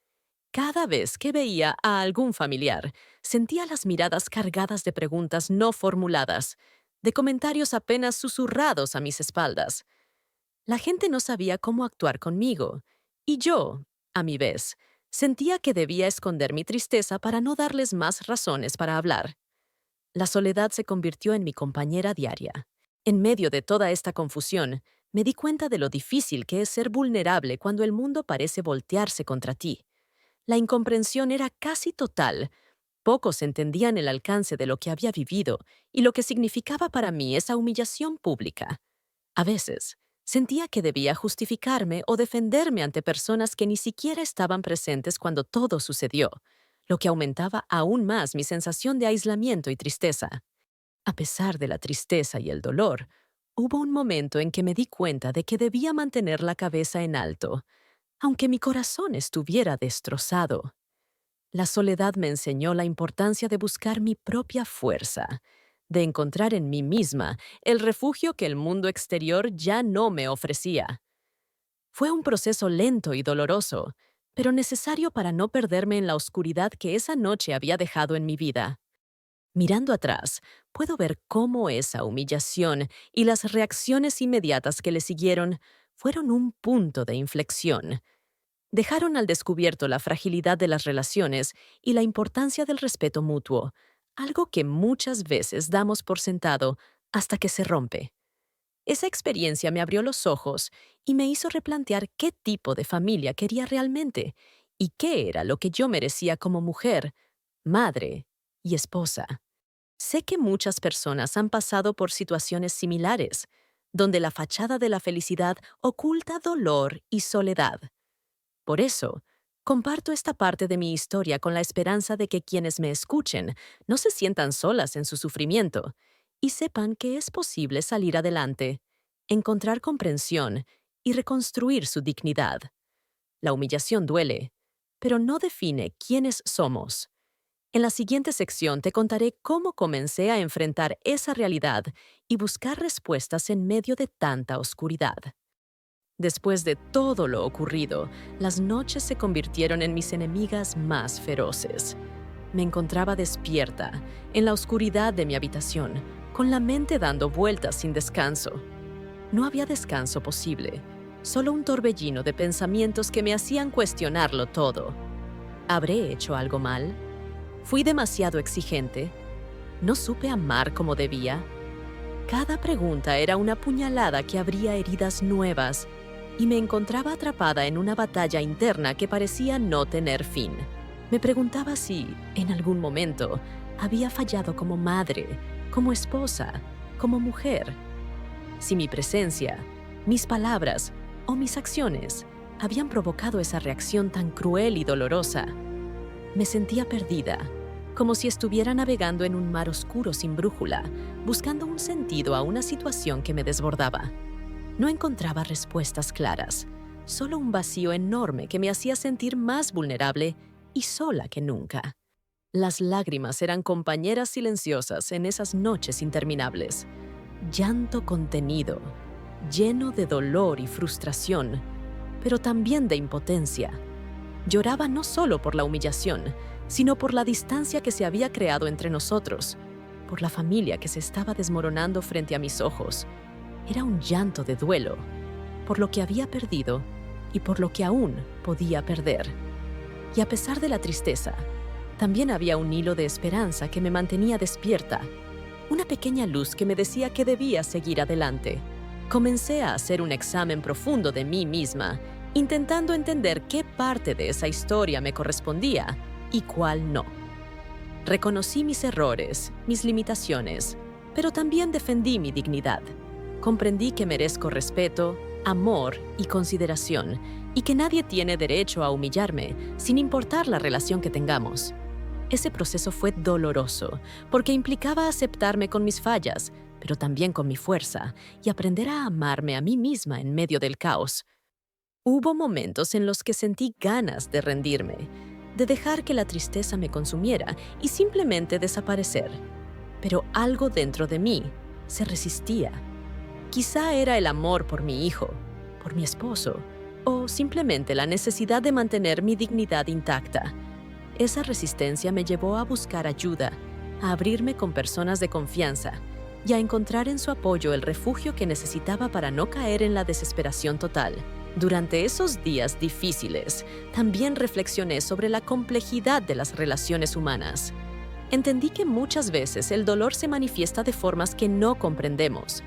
Cada vez que veía a algún familiar, sentía las miradas cargadas de preguntas no formuladas, de comentarios apenas susurrados a mis espaldas. La gente no sabía cómo actuar conmigo, y yo, a mi vez, sentía que debía esconder mi tristeza para no darles más razones para hablar. La soledad se convirtió en mi compañera diaria. En medio de toda esta confusión, me di cuenta de lo difícil que es ser vulnerable cuando el mundo parece voltearse contra ti. La incomprensión era casi total. Pocos entendían el alcance de lo que había vivido y lo que significaba para mí esa humillación pública. A veces, sentía que debía justificarme o defenderme ante personas que ni siquiera estaban presentes cuando todo sucedió, lo que aumentaba aún más mi sensación de aislamiento y tristeza. A pesar de la tristeza y el dolor, hubo un momento en que me di cuenta de que debía mantener la cabeza en alto, aunque mi corazón estuviera destrozado. La soledad me enseñó la importancia de buscar mi propia fuerza, de encontrar en mí misma el refugio que el mundo exterior ya no me ofrecía. Fue un proceso lento y doloroso, pero necesario para no perderme en la oscuridad que esa noche había dejado en mi vida. Mirando atrás, puedo ver cómo esa humillación y las reacciones inmediatas que le siguieron fueron un punto de inflexión. Dejaron al descubierto la fragilidad de las relaciones y la importancia del respeto mutuo, algo que muchas veces damos por sentado hasta que se rompe. Esa experiencia me abrió los ojos y me hizo replantear qué tipo de familia quería realmente y qué era lo que yo merecía como mujer, madre y esposa. Sé que muchas personas han pasado por situaciones similares, donde la fachada de la felicidad oculta dolor y soledad. Por eso, comparto esta parte de mi historia con la esperanza de que quienes me escuchen no se sientan solas en su sufrimiento y sepan que es posible salir adelante, encontrar comprensión y reconstruir su dignidad. La humillación duele, pero no define quiénes somos. En la siguiente sección te contaré cómo comencé a enfrentar esa realidad y buscar respuestas en medio de tanta oscuridad. Después de todo lo ocurrido, las noches se convirtieron en mis enemigas más feroces. Me encontraba despierta, en la oscuridad de mi habitación, con la mente dando vueltas sin descanso. No había descanso posible, solo un torbellino de pensamientos que me hacían cuestionarlo todo. ¿Habré hecho algo mal? ¿Fui demasiado exigente? ¿No supe amar como debía? Cada pregunta era una puñalada que abría heridas nuevas, y me encontraba atrapada en una batalla interna que parecía no tener fin. Me preguntaba si, en algún momento, había fallado como madre, como esposa, como mujer. si mi presencia, mis palabras o mis acciones habían provocado esa reacción tan cruel y dolorosa. Me sentía perdida, como si estuviera navegando en un mar oscuro sin brújula, buscando un sentido a una situación que me desbordaba. No encontraba respuestas claras, solo un vacío enorme que me hacía sentir más vulnerable y sola que nunca. Las lágrimas eran compañeras silenciosas en esas noches interminables. Llanto contenido, lleno de dolor y frustración, pero también de impotencia. Lloraba no solo por la humillación, sino por la distancia que se había creado entre nosotros, por la familia que se estaba desmoronando frente a mis ojos. Era un llanto de duelo, por lo que había perdido y por lo que aún podía perder. Y a pesar de la tristeza, también había un hilo de esperanza que me mantenía despierta, una pequeña luz que me decía que debía seguir adelante. Comencé a hacer un examen profundo de mí misma, intentando entender qué parte de esa historia me correspondía y cuál no. Reconocí mis errores, mis limitaciones, pero también defendí mi dignidad. Comprendí que merezco respeto, amor y consideración, y que nadie tiene derecho a humillarme, sin importar la relación que tengamos. Ese proceso fue doloroso, porque implicaba aceptarme con mis fallas, pero también con mi fuerza, y aprender a amarme a mí misma en medio del caos. Hubo momentos en los que sentí ganas de rendirme, de dejar que la tristeza me consumiera y simplemente desaparecer. Pero algo dentro de mí se resistía. Quizá era el amor por mi hijo, por mi esposo, o simplemente la necesidad de mantener mi dignidad intacta. Esa resistencia me llevó a buscar ayuda, a abrirme con personas de confianza y a encontrar en su apoyo el refugio que necesitaba para no caer en la desesperación total. Durante esos días difíciles, también reflexioné sobre la complejidad de las relaciones humanas. Entendí que muchas veces el dolor se manifiesta de formas que no comprendemos,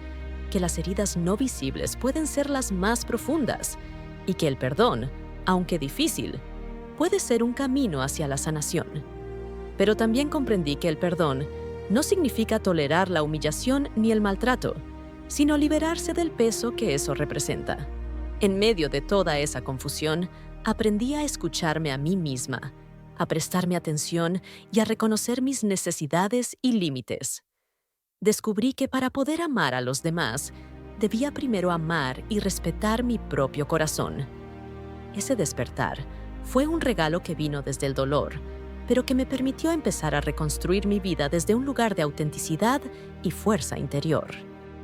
que las heridas no visibles pueden ser las más profundas y que el perdón, aunque difícil, puede ser un camino hacia la sanación. Pero también comprendí que el perdón no significa tolerar la humillación ni el maltrato, sino liberarse del peso que eso representa. En medio de toda esa confusión, aprendí a escucharme a mí misma, a prestarme atención y a reconocer mis necesidades y límites. Descubrí que para poder amar a los demás, debía primero amar y respetar mi propio corazón. Ese despertar fue un regalo que vino desde el dolor, pero que me permitió empezar a reconstruir mi vida desde un lugar de autenticidad y fuerza interior.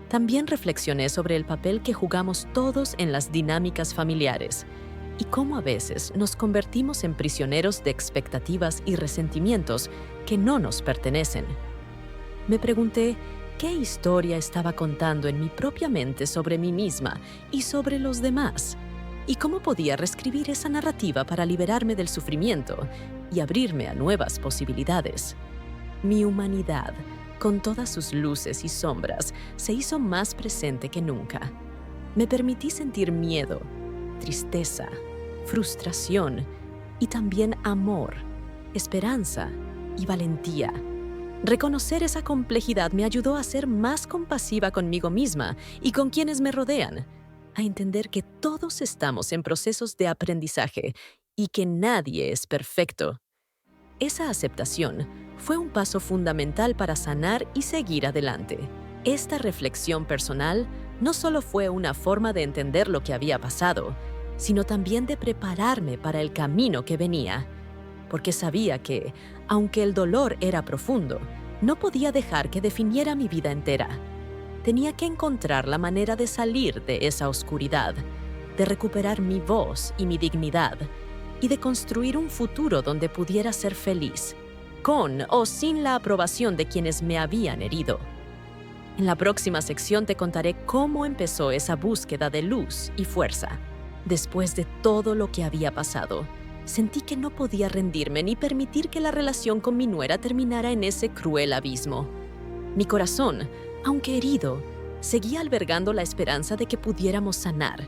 También reflexioné sobre el papel que jugamos todos en las dinámicas familiares y cómo a veces nos convertimos en prisioneros de expectativas y resentimientos que no nos pertenecen. Me pregunté qué historia estaba contando en mi propia mente sobre mí misma y sobre los demás, y cómo podía reescribir esa narrativa para liberarme del sufrimiento y abrirme a nuevas posibilidades. Mi humanidad, con todas sus luces y sombras, se hizo más presente que nunca. Me permití sentir miedo, tristeza, frustración y también amor, esperanza y valentía. Reconocer esa complejidad me ayudó a ser más compasiva conmigo misma y con quienes me rodean, a entender que todos estamos en procesos de aprendizaje y que nadie es perfecto. Esa aceptación fue un paso fundamental para sanar y seguir adelante. Esta reflexión personal no solo fue una forma de entender lo que había pasado, sino también de prepararme para el camino que venía, porque sabía que, aunque el dolor era profundo, no podía dejar que definiera mi vida entera. Tenía que encontrar la manera de salir de esa oscuridad, de recuperar mi voz y mi dignidad, y de construir un futuro donde pudiera ser feliz, con o sin la aprobación de quienes me habían herido. En la próxima sección te contaré cómo empezó esa búsqueda de luz y fuerza. Después de todo lo que había pasado, sentí que no podía rendirme ni permitir que la relación con mi nuera terminara en ese cruel abismo. Mi corazón, aunque herido, seguía albergando la esperanza de que pudiéramos sanar,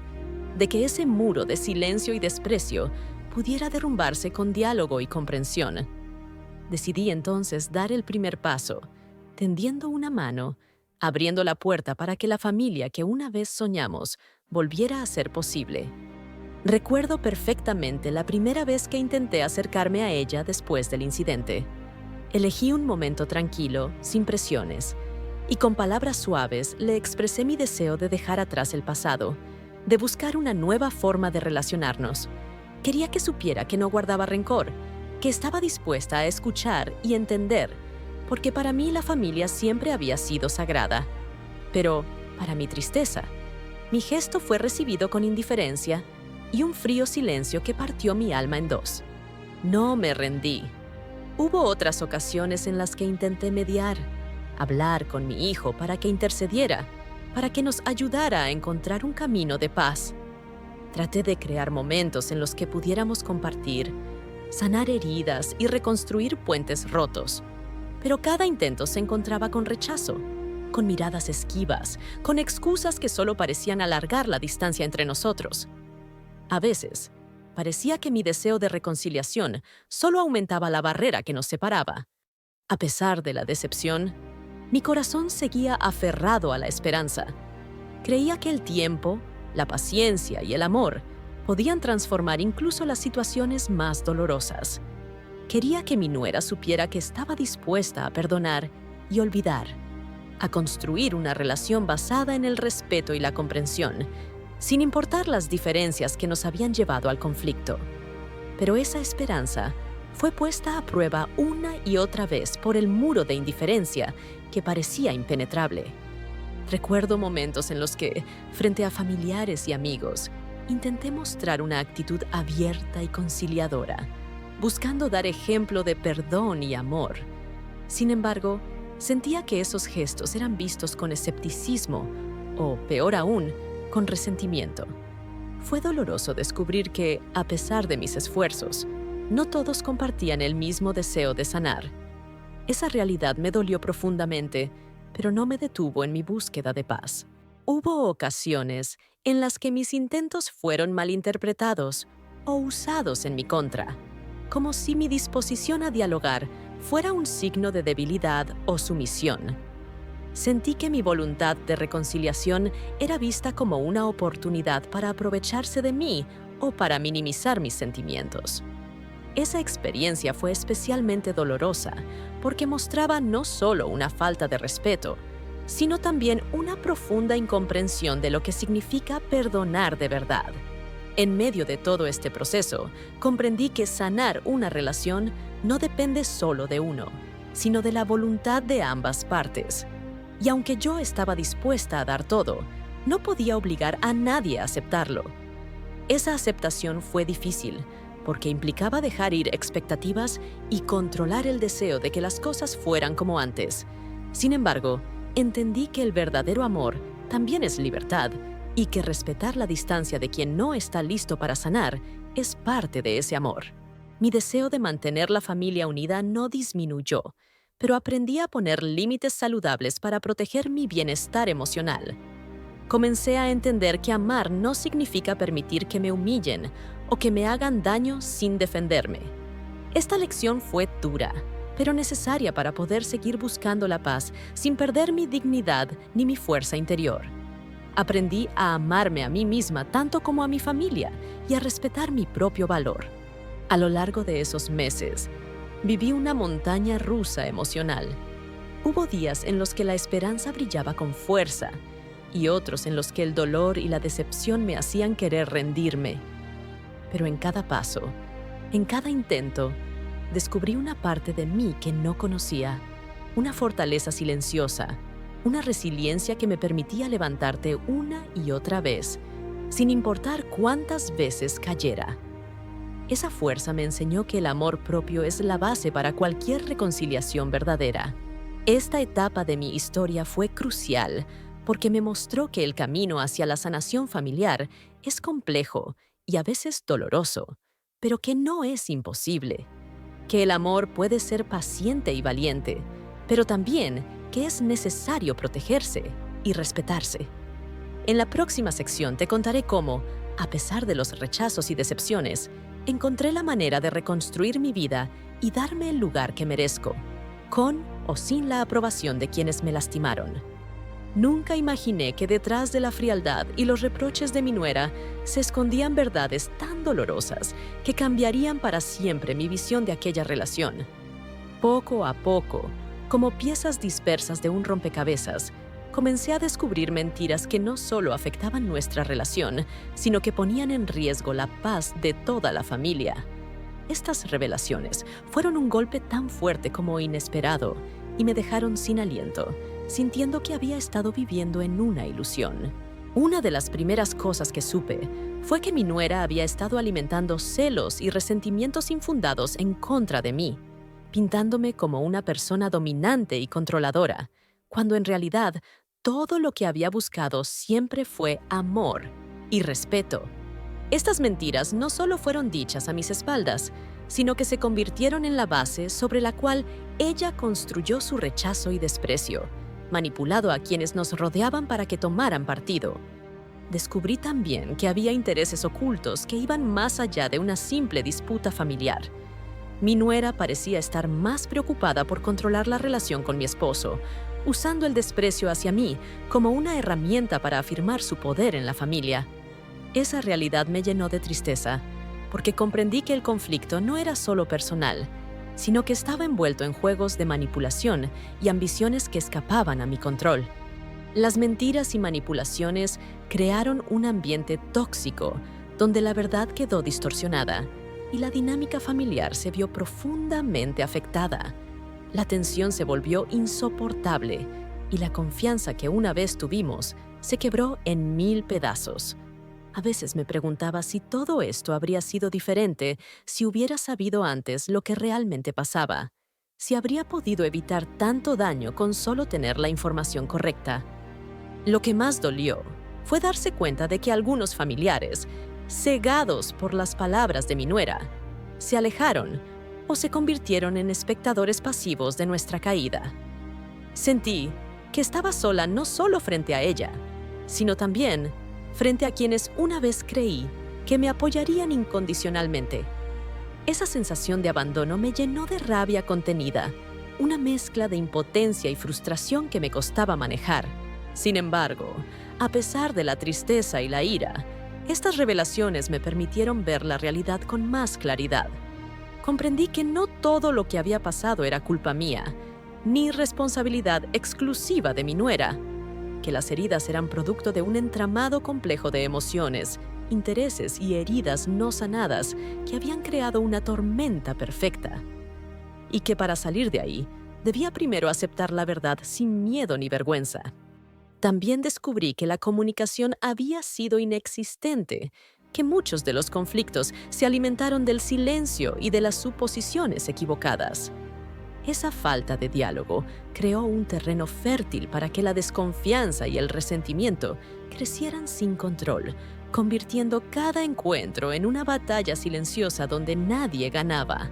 de que ese muro de silencio y desprecio pudiera derrumbarse con diálogo y comprensión. Decidí entonces dar el primer paso, tendiendo una mano abriendo la puerta para que la familia que una vez soñamos volviera a ser posible. Recuerdo perfectamente la primera vez que intenté acercarme a ella después del incidente. Elegí un momento tranquilo, sin presiones, y con palabras suaves le expresé mi deseo de dejar atrás el pasado, de buscar una nueva forma de relacionarnos. Quería que supiera que no guardaba rencor, que estaba dispuesta a escuchar y entender, porque para mí la familia siempre había sido sagrada. Pero, para mi tristeza, mi gesto fue recibido con indiferencia y un frío silencio que partió mi alma en dos. No me rendí. Hubo otras ocasiones en las que intenté mediar, hablar con mi hijo para que intercediera, para que nos ayudara a encontrar un camino de paz. Traté de crear momentos en los que pudiéramos compartir, sanar heridas y reconstruir puentes rotos. Pero cada intento se encontraba con rechazo, con miradas esquivas, con excusas que solo parecían alargar la distancia entre nosotros. A veces, parecía que mi deseo de reconciliación solo aumentaba la barrera que nos separaba. A pesar de la decepción, mi corazón seguía aferrado a la esperanza. Creía que el tiempo, la paciencia y el amor podían transformar incluso las situaciones más dolorosas. Quería que mi nuera supiera que estaba dispuesta a perdonar y olvidar, a construir una relación basada en el respeto y la comprensión, sin importar las diferencias que nos habían llevado al conflicto. Pero esa esperanza fue puesta a prueba una y otra vez por el muro de indiferencia que parecía impenetrable. Recuerdo momentos en los que, frente a familiares y amigos, intenté mostrar una actitud abierta y conciliadora, buscando dar ejemplo de perdón y amor. Sin embargo, sentía que esos gestos eran vistos con escepticismo o, peor aún, con resentimiento. Fue doloroso descubrir que, a pesar de mis esfuerzos, no todos compartían el mismo deseo de sanar. Esa realidad me dolió profundamente, pero no me detuvo en mi búsqueda de paz. Hubo ocasiones en las que mis intentos fueron malinterpretados o usados en mi contra, como si mi disposición a dialogar fuera un signo de debilidad o sumisión. Sentí que mi voluntad de reconciliación era vista como una oportunidad para aprovecharse de mí o para minimizar mis sentimientos. Esa experiencia fue especialmente dolorosa porque mostraba no solo una falta de respeto, sino también una profunda incomprensión de lo que significa perdonar de verdad. En medio de todo este proceso, comprendí que sanar una relación no depende solo de uno, sino de la voluntad de ambas partes. Y aunque yo estaba dispuesta a dar todo, no podía obligar a nadie a aceptarlo. Esa aceptación fue difícil, porque implicaba dejar ir expectativas y controlar el deseo de que las cosas fueran como antes. Sin embargo, entendí que el verdadero amor también es libertad y que respetar la distancia de quien no está listo para sanar es parte de ese amor. Mi deseo de mantener la familia unida no disminuyó, pero aprendí a poner límites saludables para proteger mi bienestar emocional. Comencé a entender que amar no significa permitir que me humillen o que me hagan daño sin defenderme. Esta lección fue dura, pero necesaria para poder seguir buscando la paz sin perder mi dignidad ni mi fuerza interior. Aprendí a amarme a mí misma tanto como a mi familia y a respetar mi propio valor. A lo largo de esos meses, viví una montaña rusa emocional. Hubo días en los que la esperanza brillaba con fuerza y otros en los que el dolor y la decepción me hacían querer rendirme. Pero en cada paso, en cada intento, descubrí una parte de mí que no conocía, una fortaleza silenciosa, una resiliencia que me permitía levantarte una y otra vez, sin importar cuántas veces cayera. Esa fuerza me enseñó que el amor propio es la base para cualquier reconciliación verdadera. Esta etapa de mi historia fue crucial porque me mostró que el camino hacia la sanación familiar es complejo y a veces doloroso, pero que no es imposible. Que el amor puede ser paciente y valiente, pero también que es necesario protegerse y respetarse. En la próxima sección te contaré cómo, a pesar de los rechazos y decepciones, encontré la manera de reconstruir mi vida y darme el lugar que merezco, con o sin la aprobación de quienes me lastimaron. Nunca imaginé que detrás de la frialdad y los reproches de mi nuera se escondían verdades tan dolorosas que cambiarían para siempre mi visión de aquella relación. Poco a poco, como piezas dispersas de un rompecabezas, comencé a descubrir mentiras que no solo afectaban nuestra relación, sino que ponían en riesgo la paz de toda la familia. Estas revelaciones fueron un golpe tan fuerte como inesperado y me dejaron sin aliento, sintiendo que había estado viviendo en una ilusión. Una de las primeras cosas que supe fue que mi nuera había estado alimentando celos y resentimientos infundados en contra de mí, pintándome como una persona dominante y controladora, cuando en realidad todo lo que había buscado siempre fue amor y respeto. Estas mentiras no solo fueron dichas a mis espaldas, sino que se convirtieron en la base sobre la cual ella construyó su rechazo y desprecio, manipulado a quienes nos rodeaban para que tomaran partido. Descubrí también que había intereses ocultos que iban más allá de una simple disputa familiar. Mi nuera parecía estar más preocupada por controlar la relación con mi esposo, usando el desprecio hacia mí como una herramienta para afirmar su poder en la familia. Esa realidad me llenó de tristeza, porque comprendí que el conflicto no era solo personal, sino que estaba envuelto en juegos de manipulación y ambiciones que escapaban a mi control. Las mentiras y manipulaciones crearon un ambiente tóxico, donde la verdad quedó distorsionada y la dinámica familiar se vio profundamente afectada. La tensión se volvió insoportable y la confianza que una vez tuvimos se quebró en 1000 pedazos. A veces me preguntaba si todo esto habría sido diferente si hubiera sabido antes lo que realmente pasaba, si habría podido evitar tanto daño con solo tener la información correcta. Lo que más dolió fue darse cuenta de que algunos familiares, cegados por las palabras de mi nuera, se alejaron o se convirtieron en espectadores pasivos de nuestra caída. Sentí que estaba sola no solo frente a ella, sino también frente a quienes una vez creí que me apoyarían incondicionalmente. Esa sensación de abandono me llenó de rabia contenida, una mezcla de impotencia y frustración que me costaba manejar. Sin embargo, a pesar de la tristeza y la ira, estas revelaciones me permitieron ver la realidad con más claridad. Comprendí que no todo lo que había pasado era culpa mía, ni responsabilidad exclusiva de mi nuera, que las heridas eran producto de un entramado complejo de emociones, intereses y heridas no sanadas que habían creado una tormenta perfecta. Y que para salir de ahí, debía primero aceptar la verdad sin miedo ni vergüenza. También descubrí que la comunicación había sido inexistente, que muchos de los conflictos se alimentaron del silencio y de las suposiciones equivocadas. Esa falta de diálogo creó un terreno fértil para que la desconfianza y el resentimiento crecieran sin control, convirtiendo cada encuentro en una batalla silenciosa donde nadie ganaba.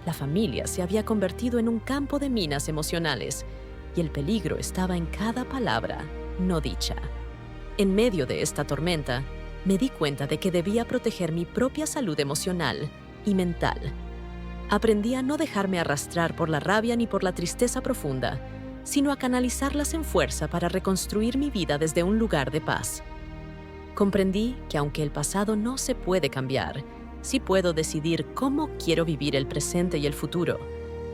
La familia se había convertido en un campo de minas emocionales y el peligro estaba en cada palabra no dicha. En medio de esta tormenta, me di cuenta de que debía proteger mi propia salud emocional y mental. Aprendí a no dejarme arrastrar por la rabia ni por la tristeza profunda, sino a canalizarlas en fuerza para reconstruir mi vida desde un lugar de paz. Comprendí que aunque el pasado no se puede cambiar, sí puedo decidir cómo quiero vivir el presente y el futuro,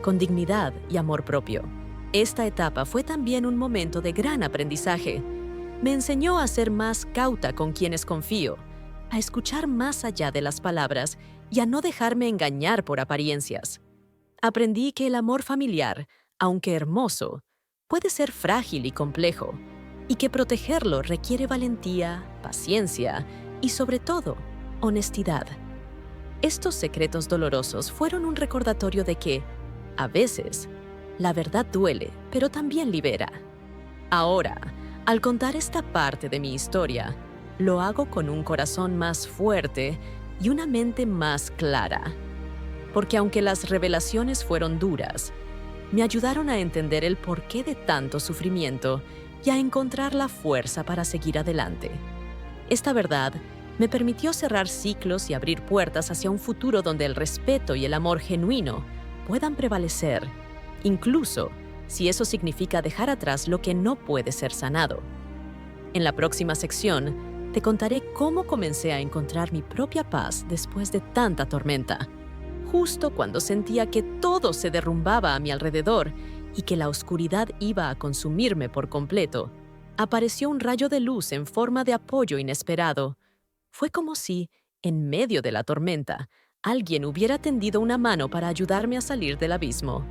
con dignidad y amor propio. Esta etapa fue también un momento de gran aprendizaje. Me enseñó a ser más cauta con quienes confío, a escuchar más allá de las palabras y a no dejarme engañar por apariencias. Aprendí que el amor familiar, aunque hermoso, puede ser frágil y complejo, y que protegerlo requiere valentía, paciencia y, sobre todo, honestidad. Estos secretos dolorosos fueron un recordatorio de que, a veces, la verdad duele, pero también libera. Ahora, al contar esta parte de mi historia, lo hago con un corazón más fuerte y una mente más clara. Porque aunque las revelaciones fueron duras, me ayudaron a entender el porqué de tanto sufrimiento y a encontrar la fuerza para seguir adelante. Esta verdad me permitió cerrar ciclos y abrir puertas hacia un futuro donde el respeto y el amor genuino puedan prevalecer, incluso si eso significa dejar atrás lo que no puede ser sanado. En la próxima sección, te contaré cómo comencé a encontrar mi propia paz después de tanta tormenta, justo cuando sentía que todo se derrumbaba a mi alrededor y que la oscuridad iba a consumirme por completo. Apareció un rayo de luz en forma de apoyo inesperado. Fue como si, en medio de la tormenta, alguien hubiera tendido una mano para ayudarme a salir del abismo.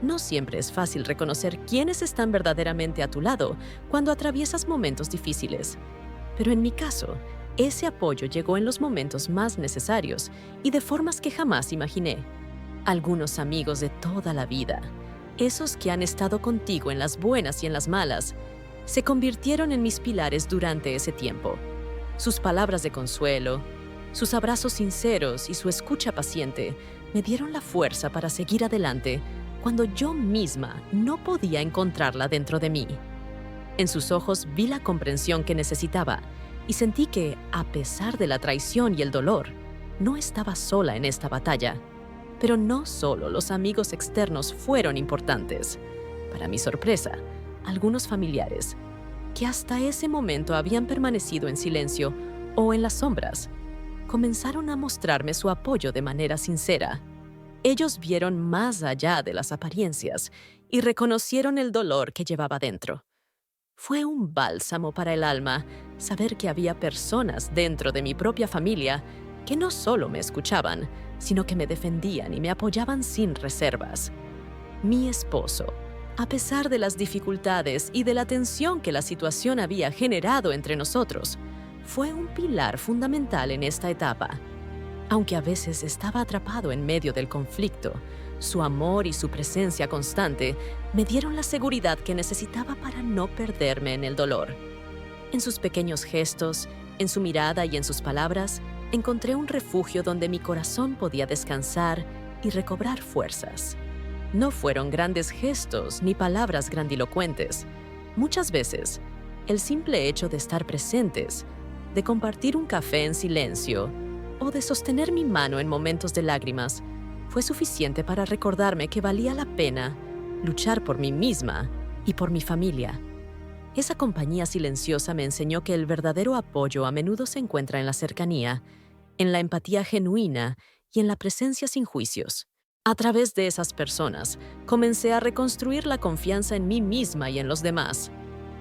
No siempre es fácil reconocer quiénes están verdaderamente a tu lado cuando atraviesas momentos difíciles. Pero en mi caso, ese apoyo llegó en los momentos más necesarios y de formas que jamás imaginé. Algunos amigos de toda la vida, esos que han estado contigo en las buenas y en las malas, se convirtieron en mis pilares durante ese tiempo. Sus palabras de consuelo, sus abrazos sinceros y su escucha paciente me dieron la fuerza para seguir adelante cuando yo misma no podía encontrarla dentro de mí. En sus ojos vi la comprensión que necesitaba y sentí que, a pesar de la traición y el dolor, no estaba sola en esta batalla. Pero no solo los amigos externos fueron importantes. Para mi sorpresa, algunos familiares, que hasta ese momento habían permanecido en silencio o en las sombras, comenzaron a mostrarme su apoyo de manera sincera. Ellos vieron más allá de las apariencias y reconocieron el dolor que llevaba dentro. Fue un bálsamo para el alma saber que había personas dentro de mi propia familia que no solo me escuchaban, sino que me defendían y me apoyaban sin reservas. Mi esposo, a pesar de las dificultades y de la tensión que la situación había generado entre nosotros, fue un pilar fundamental en esta etapa. Aunque a veces estaba atrapado en medio del conflicto, su amor y su presencia constante me dieron la seguridad que necesitaba para no perderme en el dolor. En sus pequeños gestos, en su mirada y en sus palabras, encontré un refugio donde mi corazón podía descansar y recobrar fuerzas. No fueron grandes gestos ni palabras grandilocuentes. Muchas veces, el simple hecho de estar presentes, de compartir un café en silencio o de sostener mi mano en momentos de lágrimas, fue suficiente para recordarme que valía la pena luchar por mí misma y por mi familia. Esa compañía silenciosa me enseñó que el verdadero apoyo a menudo se encuentra en la cercanía, en la empatía genuina y en la presencia sin juicios. A través de esas personas, comencé a reconstruir la confianza en mí misma y en los demás.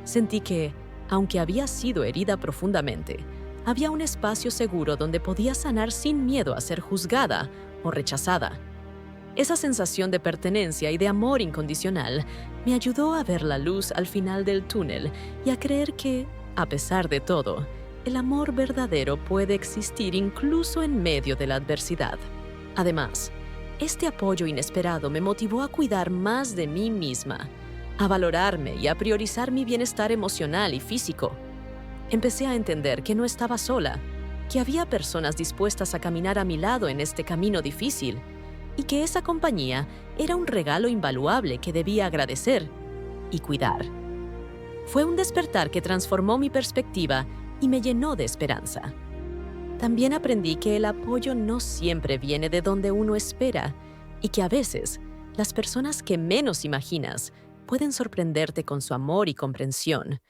Sentí que, aunque había sido herida profundamente, había un espacio seguro donde podía sanar sin miedo a ser juzgada o rechazada. Esa sensación de pertenencia y de amor incondicional me ayudó a ver la luz al final del túnel y a creer que, a pesar de todo, el amor verdadero puede existir incluso en medio de la adversidad. Además, este apoyo inesperado me motivó a cuidar más de mí misma, a valorarme y a priorizar mi bienestar emocional y físico. Empecé a entender que no estaba sola, que había personas dispuestas a caminar a mi lado en este camino difícil, y que esa compañía era un regalo invaluable que debía agradecer y cuidar. Fue un despertar que transformó mi perspectiva y me llenó de esperanza. También aprendí que el apoyo no siempre viene de donde uno espera y que a veces las personas que menos imaginas pueden sorprenderte con su amor y comprensión.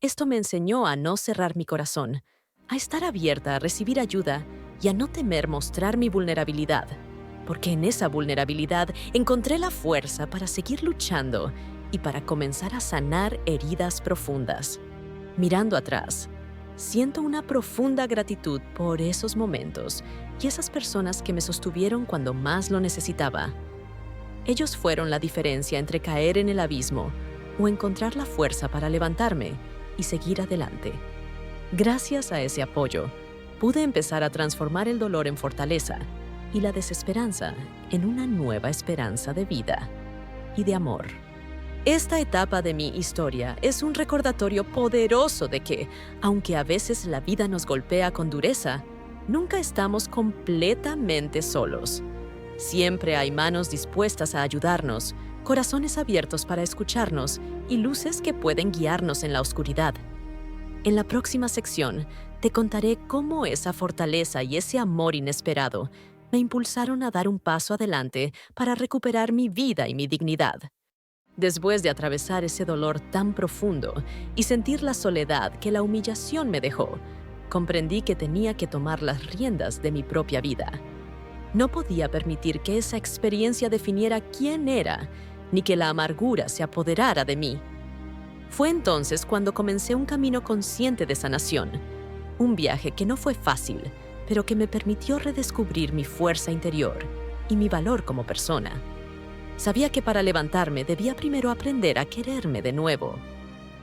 Esto me enseñó a no cerrar mi corazón, a estar abierta a recibir ayuda y a no temer mostrar mi vulnerabilidad, porque en esa vulnerabilidad encontré la fuerza para seguir luchando y para comenzar a sanar heridas profundas. Mirando atrás, siento una profunda gratitud por esos momentos y esas personas que me sostuvieron cuando más lo necesitaba. Ellos fueron la diferencia entre caer en el abismo o encontrar la fuerza para levantarme y seguir adelante. Gracias a ese apoyo, pude empezar a transformar el dolor en fortaleza y la desesperanza en una nueva esperanza de vida y de amor. Esta etapa de mi historia es un recordatorio poderoso de que, aunque a veces la vida nos golpea con dureza, nunca estamos completamente solos. Siempre hay manos dispuestas a ayudarnos, corazones abiertos para escucharnos y luces que pueden guiarnos en la oscuridad. En la próxima sección, te contaré cómo esa fortaleza y ese amor inesperado me impulsaron a dar un paso adelante para recuperar mi vida y mi dignidad. Después de atravesar ese dolor tan profundo y sentir la soledad que la humillación me dejó, comprendí que tenía que tomar las riendas de mi propia vida. No podía permitir que esa experiencia definiera quién era, ni que la amargura se apoderara de mí. Fue entonces cuando comencé un camino consciente de sanación, un viaje que no fue fácil, pero que me permitió redescubrir mi fuerza interior y mi valor como persona. Sabía que para levantarme debía primero aprender a quererme de nuevo.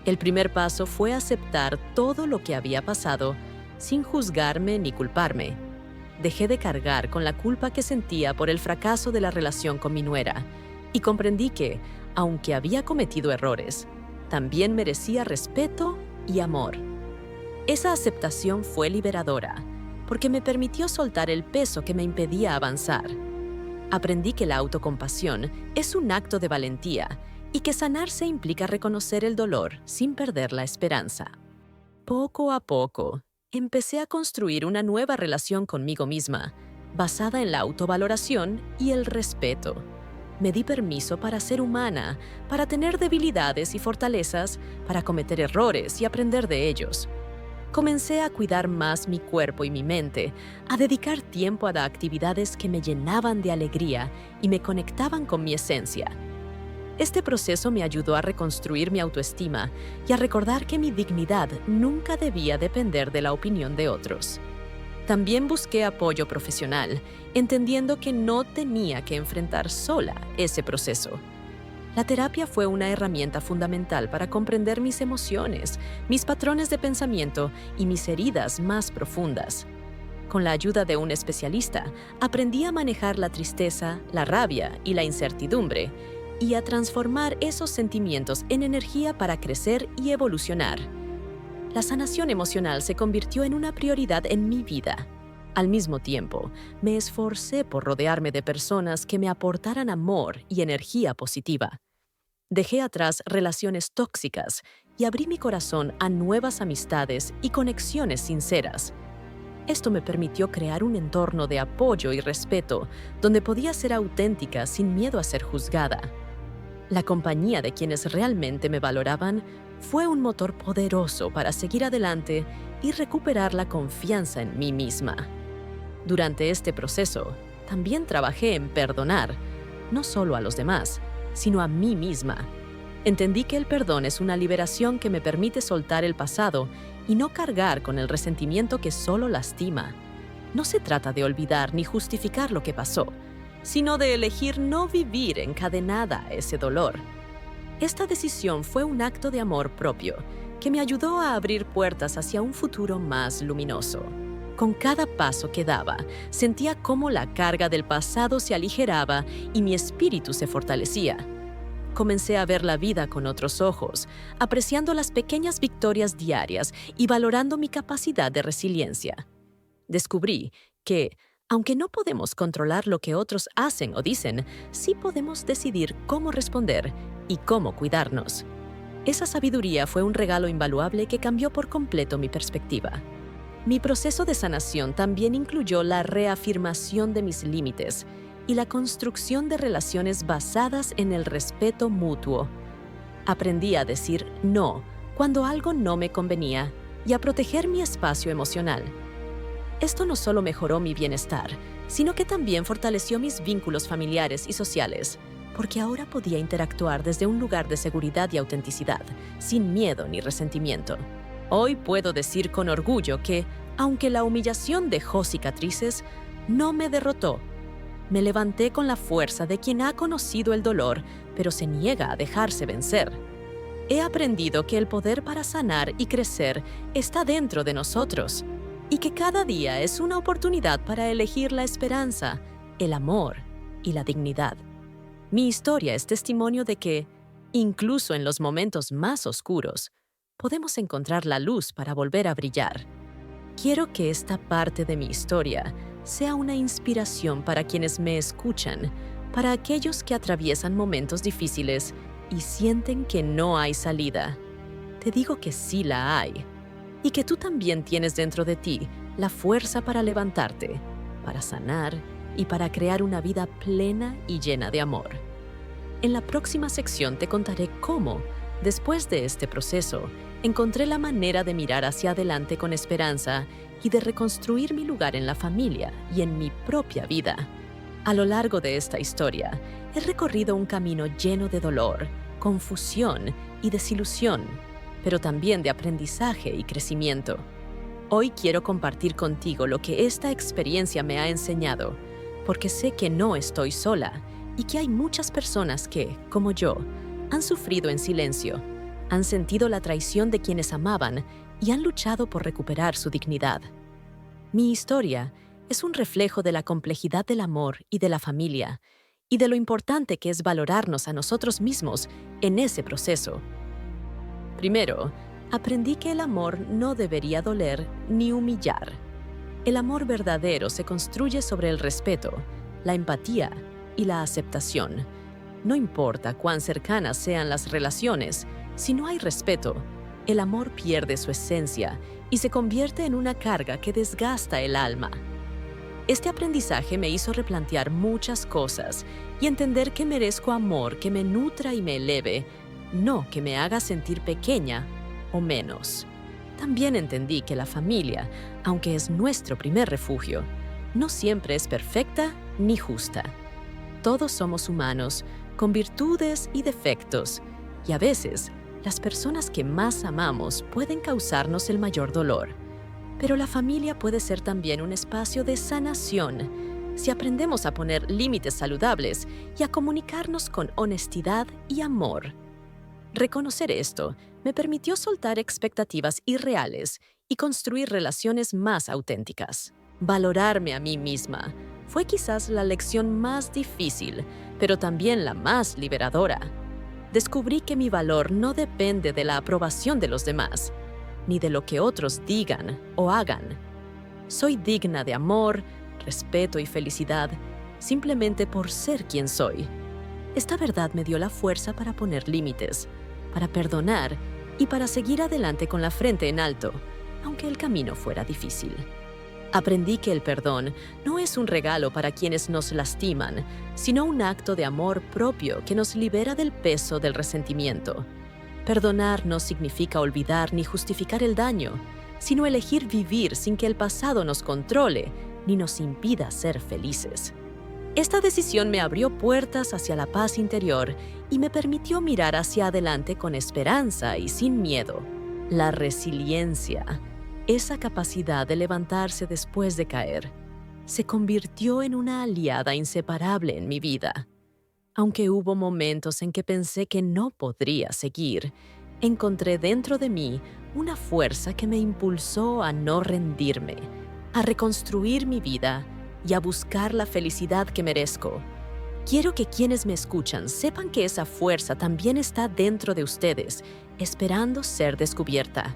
El primer paso fue aceptar todo lo que había pasado sin juzgarme ni culparme. Dejé de cargar con la culpa que sentía por el fracaso de la relación con mi nuera y comprendí que, aunque había cometido errores, también merecía respeto y amor. Esa aceptación fue liberadora, porque me permitió soltar el peso que me impedía avanzar. Aprendí que la autocompasión es un acto de valentía y que sanarse implica reconocer el dolor sin perder la esperanza. Poco a poco, empecé a construir una nueva relación conmigo misma, basada en la autovaloración y el respeto. Me di permiso para ser humana, para tener debilidades y fortalezas, para cometer errores y aprender de ellos. Comencé a cuidar más mi cuerpo y mi mente, a dedicar tiempo a actividades que me llenaban de alegría y me conectaban con mi esencia. Este proceso me ayudó a reconstruir mi autoestima y a recordar que mi dignidad nunca debía depender de la opinión de otros. También busqué apoyo profesional, entendiendo que no tenía que enfrentar sola ese proceso. La terapia fue una herramienta fundamental para comprender mis emociones, mis patrones de pensamiento y mis heridas más profundas. Con la ayuda de un especialista, aprendí a manejar la tristeza, la rabia y la incertidumbre, y a transformar esos sentimientos en energía para crecer y evolucionar. La sanación emocional se convirtió en una prioridad en mi vida. Al mismo tiempo, me esforcé por rodearme de personas que me aportaran amor y energía positiva. Dejé atrás relaciones tóxicas y abrí mi corazón a nuevas amistades y conexiones sinceras. Esto me permitió crear un entorno de apoyo y respeto, donde podía ser auténtica sin miedo a ser juzgada. La compañía de quienes realmente me valoraban fue un motor poderoso para seguir adelante y recuperar la confianza en mí misma. Durante este proceso, también trabajé en perdonar, no solo a los demás, sino a mí misma. Entendí que el perdón es una liberación que me permite soltar el pasado y no cargar con el resentimiento que solo lastima. No se trata de olvidar ni justificar lo que pasó, sino de elegir no vivir encadenada a ese dolor. Esta decisión fue un acto de amor propio que me ayudó a abrir puertas hacia un futuro más luminoso. Con cada paso que daba, sentía cómo la carga del pasado se aligeraba y mi espíritu se fortalecía. Comencé a ver la vida con otros ojos, apreciando las pequeñas victorias diarias y valorando mi capacidad de resiliencia. Descubrí que, aunque no podemos controlar lo que otros hacen o dicen, sí podemos decidir cómo responder y cómo cuidarnos. Esa sabiduría fue un regalo invaluable que cambió por completo mi perspectiva. Mi proceso de sanación también incluyó la reafirmación de mis límites y la construcción de relaciones basadas en el respeto mutuo. Aprendí a decir no cuando algo no me convenía y a proteger mi espacio emocional. Esto no solo mejoró mi bienestar, sino que también fortaleció mis vínculos familiares y sociales, porque ahora podía interactuar desde un lugar de seguridad y autenticidad, sin miedo ni resentimiento. Hoy puedo decir con orgullo que, aunque la humillación dejó cicatrices, no me derrotó. Me levanté con la fuerza de quien ha conocido el dolor, pero se niega a dejarse vencer. He aprendido que el poder para sanar y crecer está dentro de nosotros, y que cada día es una oportunidad para elegir la esperanza, el amor y la dignidad. Mi historia es testimonio de que, incluso en los momentos más oscuros, podemos encontrar la luz para volver a brillar. Quiero que esta parte de mi historia sea una inspiración para quienes me escuchan, para aquellos que atraviesan momentos difíciles y sienten que no hay salida. Te digo que sí la hay, y que tú también tienes dentro de ti la fuerza para levantarte, para sanar y para crear una vida plena y llena de amor. En la próxima sección te contaré cómo, después de este proceso, encontré la manera de mirar hacia adelante con esperanza y de reconstruir mi lugar en la familia y en mi propia vida. A lo largo de esta historia, he recorrido un camino lleno de dolor, confusión y desilusión, pero también de aprendizaje y crecimiento. Hoy quiero compartir contigo lo que esta experiencia me ha enseñado, porque sé que no estoy sola y que hay muchas personas que, como yo, han sufrido en silencio, han sentido la traición de quienes amaban y han luchado por recuperar su dignidad. Mi historia es un reflejo de la complejidad del amor y de la familia, y de lo importante que es valorarnos a nosotros mismos en ese proceso. Primero, aprendí que el amor no debería doler ni humillar. El amor verdadero se construye sobre el respeto, la empatía y la aceptación. No importa cuán cercanas sean las relaciones, si no hay respeto, el amor pierde su esencia y se convierte en una carga que desgasta el alma. Este aprendizaje me hizo replantear muchas cosas y entender que merezco amor que me nutra y me eleve, no que me haga sentir pequeña o menos. También entendí que la familia, aunque es nuestro primer refugio, no siempre es perfecta ni justa. Todos somos humanos, con virtudes y defectos, y a veces las personas que más amamos pueden causarnos el mayor dolor. Pero la familia puede ser también un espacio de sanación si aprendemos a poner límites saludables y a comunicarnos con honestidad y amor. Reconocer esto me permitió soltar expectativas irreales y construir relaciones más auténticas. Valorarme a mí misma fue quizás la lección más difícil, pero también la más liberadora. Descubrí que mi valor no depende de la aprobación de los demás, ni de lo que otros digan o hagan. Soy digna de amor, respeto y felicidad simplemente por ser quien soy. Esta verdad me dio la fuerza para poner límites, para perdonar y para seguir adelante con la frente en alto, aunque el camino fuera difícil. Aprendí que el perdón no es un regalo para quienes nos lastiman, sino un acto de amor propio que nos libera del peso del resentimiento. Perdonar no significa olvidar ni justificar el daño, sino elegir vivir sin que el pasado nos controle ni nos impida ser felices. Esta decisión me abrió puertas hacia la paz interior y me permitió mirar hacia adelante con esperanza y sin miedo. La resiliencia, esa capacidad de levantarse después de caer, se convirtió en una aliada inseparable en mi vida. Aunque hubo momentos en que pensé que no podría seguir, encontré dentro de mí una fuerza que me impulsó a no rendirme, a reconstruir mi vida y a buscar la felicidad que merezco. Quiero que quienes me escuchan sepan que esa fuerza también está dentro de ustedes, esperando ser descubierta.